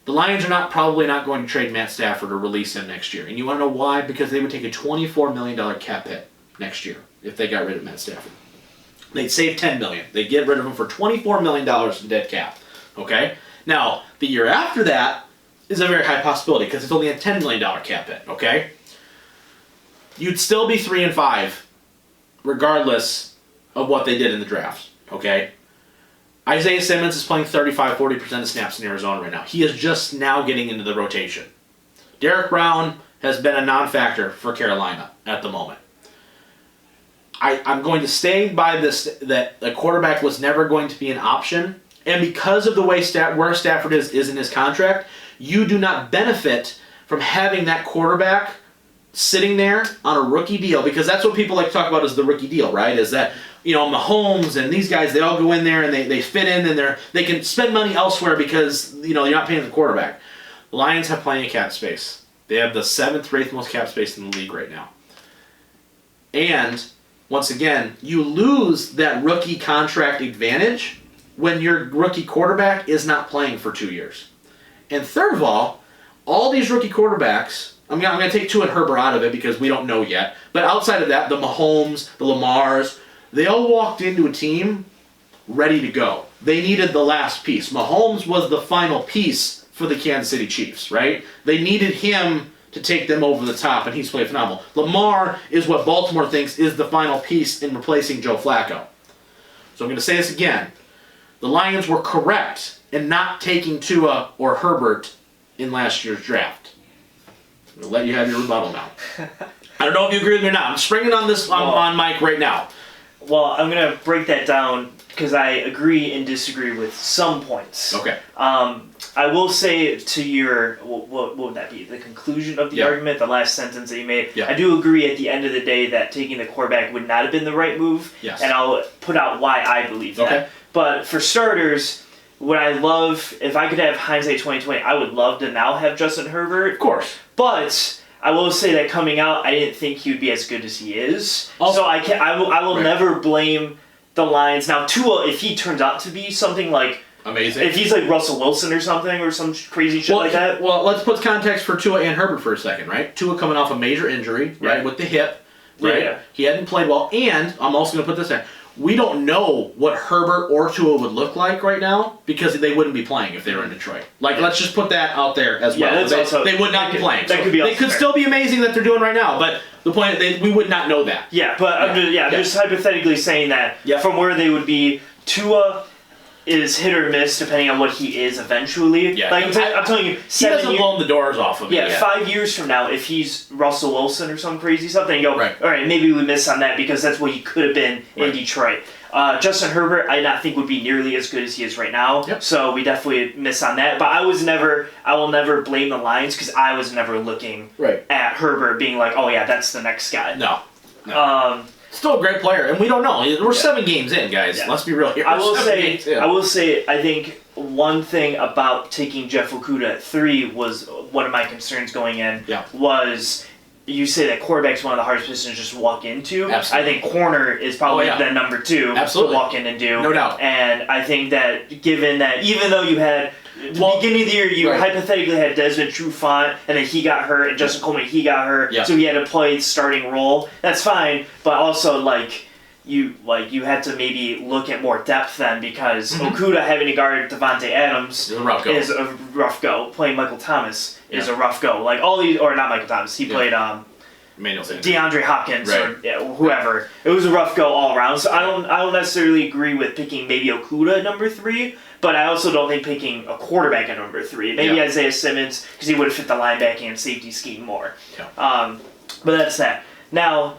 The Lions are probably not going to trade Matt Stafford or release him next year. And you want to know why? Because they would take a $24 million cap hit next year if they got rid of Matt Stafford. They'd save $10 million. They'd get rid of him for $24 million in dead cap, okay? Now, the year after that is a very high possibility because it's only a $10 million cap hit, okay? You'd still be 3-5 regardless of what they did in the draft, okay? Isaiah Simmons is playing 35-40% of snaps in Arizona right now. He is just now getting into the rotation. Derek Brown has been a non-factor for Carolina at the moment. I'm going to stay by this, that the quarterback was never going to be an option, and because of the way where Stafford is in his contract, you do not benefit from having that quarterback sitting there on a rookie deal, because that's what people like to talk about as the rookie deal, right? Is that, you know, Mahomes and these guys, they all go in there and they fit in and they can spend money elsewhere because, you know, you're not paying the quarterback. The Lions have plenty of cap space. They have the 7th or 8th most cap space in the league right now. And once again, you lose that rookie contract advantage when your rookie quarterback is not playing for 2 years. And third of all these rookie quarterbacks, I'm going to take Tua and Herbert out of it because we don't know yet, but outside of that, the Mahomes, the Lamars, they all walked into a team ready to go. They needed the last piece. Mahomes was the final piece for the Kansas City Chiefs, right? They needed him to take them over the top, and he's played phenomenal. Lamar is what Baltimore thinks is the final piece in replacing Joe Flacco. So I'm going to say this again. The Lions were correct in not taking Tua or Herbert in last year's draft. I'm going to let you have your rebuttal now. I don't know if you agree with me or not. I'm springing on this on Mike right now. Well, I'm going to break that down because I agree and disagree with some points. Okay. I will say to your, what would that be? The conclusion of the argument, the last sentence that you made. Yeah. I do agree at the end of the day that taking the quarterback would not have been the right move. Yes. And I'll put out why I believe that. Okay. But for starters, what I love, if I could have hindsight 2020, I would love to now have Justin Herbert. Of course. But I will say that coming out, I didn't think he would be as good as he is. Also, so I will never blame the Lions. Now, Tua, if he turns out to be something like amazing, if he's like Russell Wilson or something or some crazy shit like that. Well, let's put context for Tua and Herbert for a second, right? Tua coming off a major injury, right, with the hip, right? Yeah. He hadn't played well, and I'm also going to put this in. We don't know what Herbert or Tua would look like right now because they wouldn't be playing if they were in Detroit. Like, let's just put that out there as well. They would not be playing. That could be they could still be amazing that they're doing right now, but the point we would not know that. Yeah, but I'm just hypothetically saying that from where they would be, Tua is hit or miss depending on what he is eventually. Yeah. Like I'm telling you, he hasn't blown the doors off of it. Yeah, 5 years from now, if he's Russell Wilson or some crazy stuff, then you go, right. All right, maybe we miss on that because that's what he could have been in Detroit. Justin Herbert, I not think would be nearly as good as he is right now. Yep. So we definitely miss on that. But I will never blame the Lions because I was never looking at Herbert being like, oh yeah, that's the next guy. No. Still a great player, and we don't know. We're 7 games in, guys. Yeah. Let's be real here. I will say, I think one thing about taking Jeff Okudah at 3 was one of my concerns going in was you say that quarterback's one of the hardest positions to just walk into. Absolutely. I think corner is probably the number 2 to walk in and do. No doubt. And I think that given that even though you had the beginning of the year, you hypothetically had Desmond Trufant, and then he got hurt, and Justin Coleman, he got hurt, so he had to play the starting role. That's fine, but also you had to maybe look at more depth then because Okudah having to guard Devontae Adams is a rough go. Playing Michael Thomas is a rough go. Like all these, or not Michael Thomas, he played DeAndre Hopkins or whoever. It was a rough go all around. So I don't necessarily agree with picking maybe Okudah at number 3. But I also don't think picking a quarterback at number 3. Maybe Isaiah Simmons, because he would have fit the linebacking and safety scheme more. Yeah. But that's that. Now,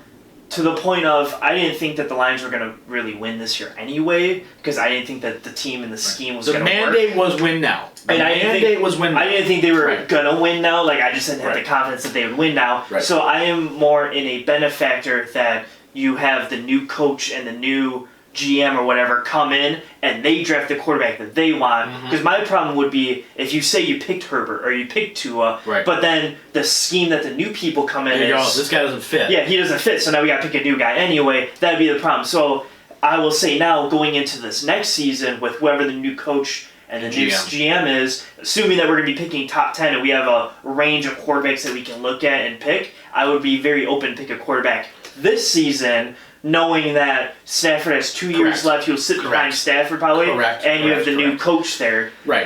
to the point of, I didn't think that the Lions were going to really win this year anyway, because I didn't think that the team and the scheme was going to work. The mandate was win now. I didn't think they were going to win now. Like, I just didn't have the confidence that they would win now. Right. So I am more in a benefactor that you have the new coach and the new GM or whatever come in and they draft the quarterback that they want. Because my problem would be if you say you picked Herbert or you picked Tua, but then the scheme that the new people come in is this guy doesn't fit. Yeah, he doesn't fit, so now we got to pick a new guy anyway. That'd be the problem. So I will say now, going into this next season with whoever the new coach and the new GM is, assuming that we're going to be picking top 10 and we have a range of quarterbacks that we can look at and pick, I would be very open to pick a quarterback this season, knowing that Stafford has 2 years left. He'll sit behind Stafford probably, and you have the new coach there. Right.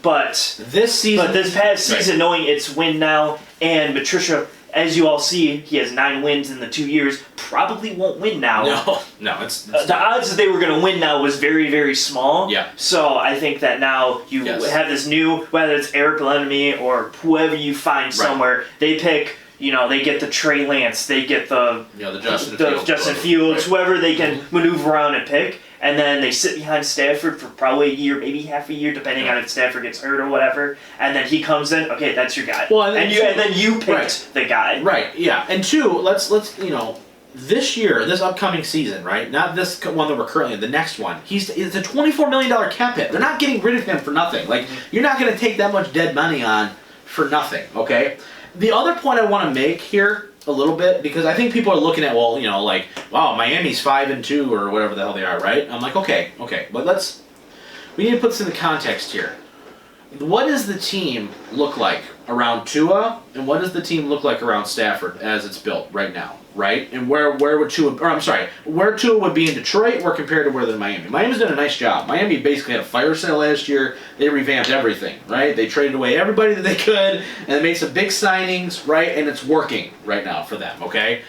But this past season, knowing it's win now, and Patricia, as you all see, he has 9 wins in the 2 years, probably won't win now. No, it's the odds that they were going to win now was very, very small. Yeah. So I think that now you have this new, whether it's Eric Bellamy or whoever you find somewhere, they pick. They get the Trey Lance, they get the Justin Fields, whoever they can maneuver around and pick, and then they sit behind Stafford for probably a year, maybe half a year, depending on if Stafford gets hurt or whatever, and then he comes in, okay, that's your guy. Well, and then you picked the guy. Right, yeah. And 2, let's this year, this upcoming season, right? Not this one that we're currently in, the next one. It's a $24 million cap hit. They're not getting rid of him for nothing. Like, you're not going to take that much dead money on for nothing, okay? The other point I want to make here a little bit because I think people are looking at, well, like, wow, Miami's 5-2 or whatever the hell they are, right? I'm like, okay, but we need to put this into context here. What does the team look like around Tua, and what does the team look like around Stafford as it's built right now, right? And where would where Tua would be in Detroit, or compared to where they're in Miami. Miami's done a nice job. Miami basically had a fire sale last year. They revamped everything, right? They traded away everybody that they could, and they made some big signings, right? And it's working right now for them, okay?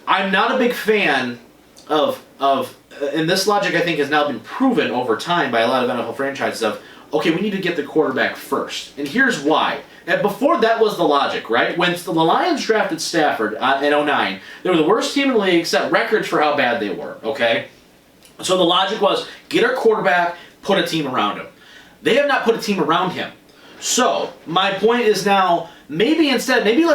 I'm not a big fan of and this logic I think has now been proven over time by a lot of NFL franchises of, okay, we need to get the quarterback first. And here's why. And before that was the logic, right? When the Lions drafted Stafford in 2009, they were the worst team in the league, set records for how bad they were, okay? So the logic was, get our quarterback, put a team around him. They have not put a team around him. So, my point is now, maybe let's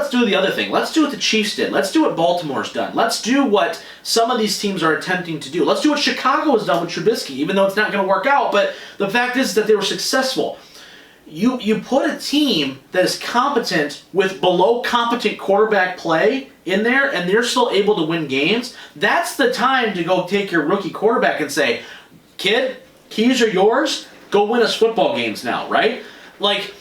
do the other thing. Let's do what the Chiefs did. Let's do what Baltimore's done. Let's do what some of these teams are attempting to do. Let's do what Chicago has done with Trubisky, even though it's not going to work out. But the fact is that they were successful. You put a team that is competent with below competent quarterback play in there, and they're still able to win games. That's the time to go take your rookie quarterback and say, kid, keys are yours. Go win us football games now, right? Like,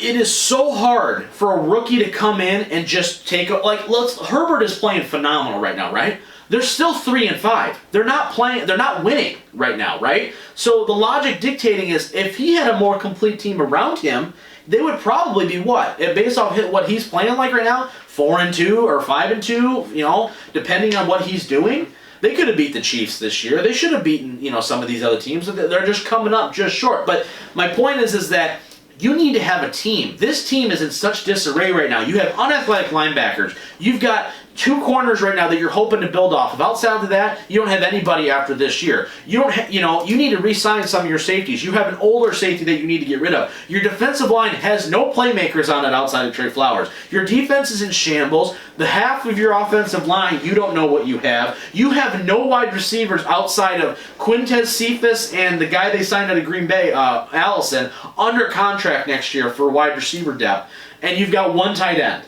it is so hard for a rookie to come in and just take Herbert is playing phenomenal right now, right? They're still 3-5. They're not winning right now, right? So the logic dictating is if he had a more complete team around him, they would probably be what? Based off what he's playing like right now, 4-2 or 5-2, depending on what he's doing. They could have beat the Chiefs this year. They should have beaten, some of these other teams. They're just coming up just short. But my point is that you need to have a team. This team is in such disarray right now. You have unathletic linebackers. You've got 2 corners right now that you're hoping to build off of. Outside of that, you don't have anybody after this year. You don't you need to re-sign some of your safeties. You have an older safety that you need to get rid of. Your defensive line has no playmakers on it outside of Trey Flowers. Your defense is in shambles. The half of your offensive line, you don't know what you have. You have no wide receivers outside of Quintez Cephas and the guy they signed out of Green Bay, Allison, under contract next year for wide receiver depth. And you've got 1 tight end.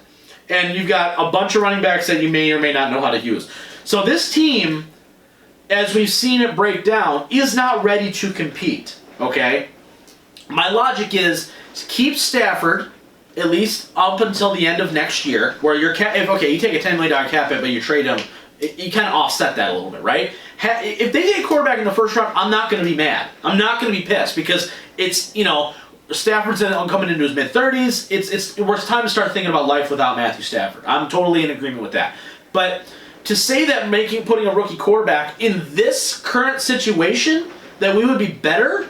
And you've got a bunch of running backs that you may or may not know how to use. So this team, as we've seen it break down, is not ready to compete, okay? My logic is keep Stafford at least up until the end of next year, where you take a $10 million cap hit, but you trade him, you kind of offset that a little bit, right? If they take a quarterback in the first round, I'm not going to be mad. I'm not going to be pissed because it's, Stafford's coming into his mid-30s. It's time to start thinking about life without Matthew Stafford. I'm totally in agreement with that. But to say that putting a rookie quarterback in this current situation that we would be better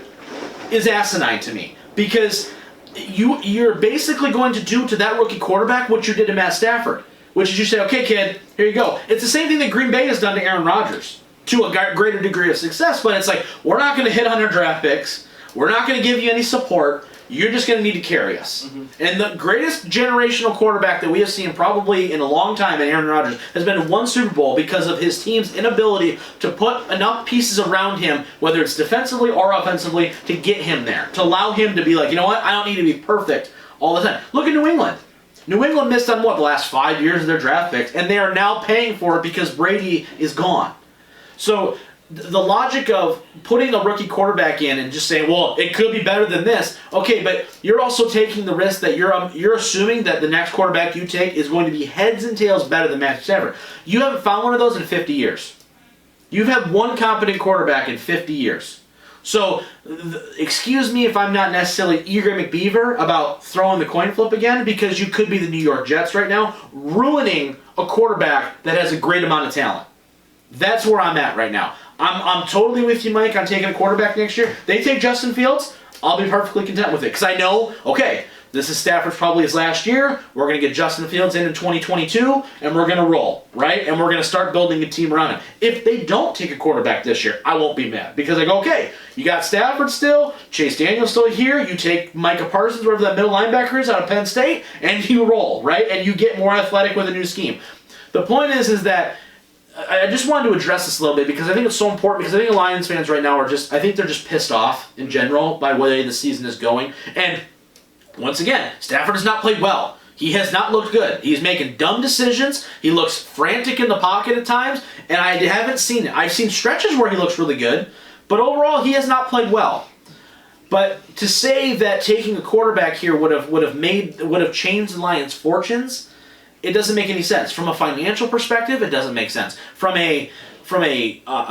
is asinine to me. Because you're basically going to do to that rookie quarterback what you did to Matt Stafford. Which is you say, okay, kid, here you go. It's the same thing that Green Bay has done to Aaron Rodgers to a greater degree of success. But it's like, we're not going to hit on our draft picks. We're not going to give you any support. You're just going to need to carry us. Mm-hmm. And the greatest generational quarterback that we have seen probably in a long time in Aaron Rodgers has been in 1 Super Bowl because of his team's inability to put enough pieces around him, whether it's defensively or offensively, to get him there. To allow him to be like, you know what, I don't need to be perfect all the time. Look at New England. New England missed on the last 5 years of their draft picks, and they are now paying for it because Brady is gone. So the logic of putting a rookie quarterback in and just saying, well, it could be better than this. Okay, but you're also taking the risk that you're assuming that the next quarterback you take is going to be heads and tails better than Matthew Stafford. You haven't found one of those in 50 years. You've had 1 competent quarterback in 50 years. So, excuse me if I'm not necessarily eager McBeaver about throwing the coin flip again, because you could be the New York Jets right now, ruining a quarterback that has a great amount of talent. That's where I'm at right now. I'm totally with you, Mike, on taking a quarterback next year. They take Justin Fields, I'll be perfectly content with it. Because I know, okay, this is Stafford's probably his last year. We're going to get Justin Fields in 2022, and we're going to roll, right? And we're going to start building a team around him. If they don't take a quarterback this year, I won't be mad. Because I go, okay, you got Stafford still, Chase Daniel's still here, you take Micah Parsons, wherever that middle linebacker is out of Penn State, and you roll, right? And you get more athletic with a new scheme. The point is that I just wanted to address this a little bit because I think it's so important, because I think Lions fans right now I think they're just pissed off in general by the way the season is going. And once again, Stafford has not played well. He has not looked good. He's making dumb decisions. He looks frantic in the pocket at times, and I haven't seen it. I've seen stretches where he looks really good, but overall he has not played well. But to say that taking a quarterback here would have changed the Lions' fortunes, it doesn't make any sense. From a financial perspective, it doesn't make sense. From a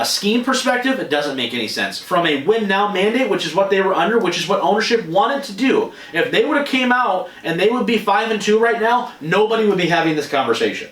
scheme perspective, it doesn't make any sense. From a win now mandate, which is what they were under, which is what ownership wanted to do, if they would have came out and they would be 5-2 right now, nobody would be having this conversation.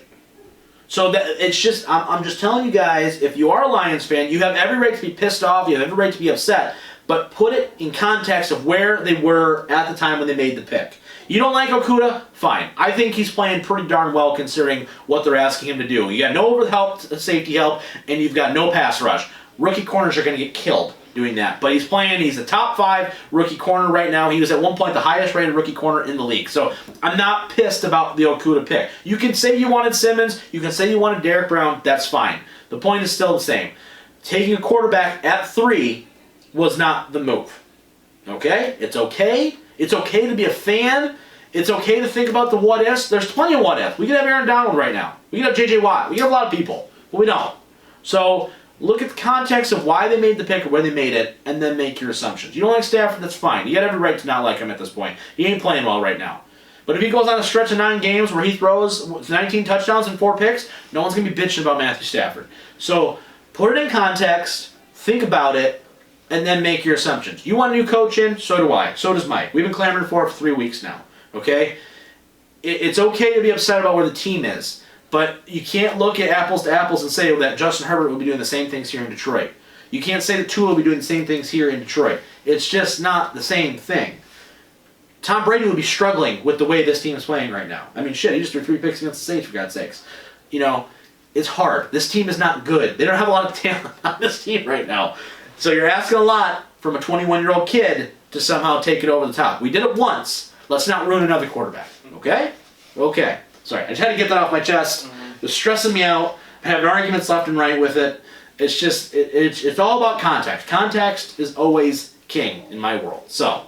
So that it's just, I'm just telling you guys, if you are a Lions fan, you have every right to be pissed off, you have every right to be upset, but put it in context of where they were at the time when they made the pick. You don't like Okudah? Fine. I think he's playing pretty darn well considering what they're asking him to do. You got no safety help, and you've got no pass rush. Rookie corners are going to get killed doing that. But he's a top 5 rookie corner right now. He was at one point the highest rated rookie corner in the league. So I'm not pissed about the Okudah pick. You can say you wanted Simmons. You can say you wanted Derek Brown. That's fine. The point is still the same. Taking a quarterback at 3 was not the move. Okay? It's okay. It's okay to be a fan. It's okay to think about the what ifs. There's plenty of what ifs. We could have Aaron Donald right now. We could have J.J. Watt. We could have a lot of people. But we don't. So look at the context of why they made the pick or where they made it, and then make your assumptions. You don't like Stafford, that's fine. You got every right to not like him at this point. He ain't playing well right now. But if he goes on a stretch of 9 games where he throws 19 touchdowns and 4 picks, no one's going to be bitching about Matthew Stafford. So put it in context, think about it, and then make your assumptions. You want a new coach in? So do I. So does Mike. We've been clamoring for it for 3 weeks now. Okay? It's okay to be upset about where the team is, but you can't look at apples to apples and say that Justin Herbert will be doing the same things here in Detroit. You can't say that Tua will be doing the same things here in Detroit. It's just not the same thing. Tom Brady would be struggling with the way this team is playing right now. I mean, shit, he just threw 3 picks against the Saints, for God's sakes. You know, it's hard. This team is not good. They don't have a lot of talent on this team right now. So you're asking a lot from a 21-year-old kid to somehow take it over the top. We did it once. Let's not ruin another quarterback. Okay? Okay. Sorry, I just had to get that off my chest. It was stressing me out. I have arguments left and right with it. It's just, it's all about context. Context is always king in my world. So,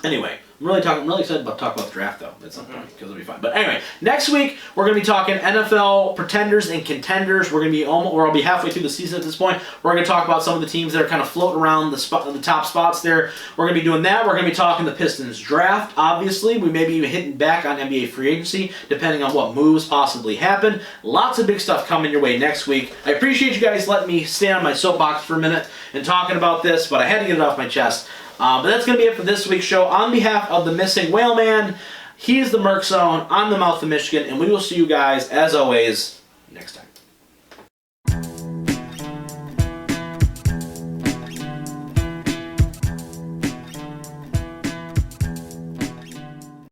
anyway. I'm really excited about talk about the draft though at some point because it'll be fun. But anyway, next week we're going to be talking NFL pretenders and contenders. We're going to be I'll be halfway through the season at this point. We're going to talk about some of the teams that are kind of floating around the top spots there. We're going to be doing that. We're going to be talking the Pistons draft. Obviously, we may be even hitting back on NBA free agency depending on what moves possibly happen. Lots of big stuff coming your way next week. I appreciate you guys letting me stand on my soapbox for a minute and talking about this, but I had to get it off my chest. But that's going to be it for this week's show. On behalf of the missing whale man, he's the Merc Zone, I'm the Mouth of Michigan, and we will see you guys, as always, next time.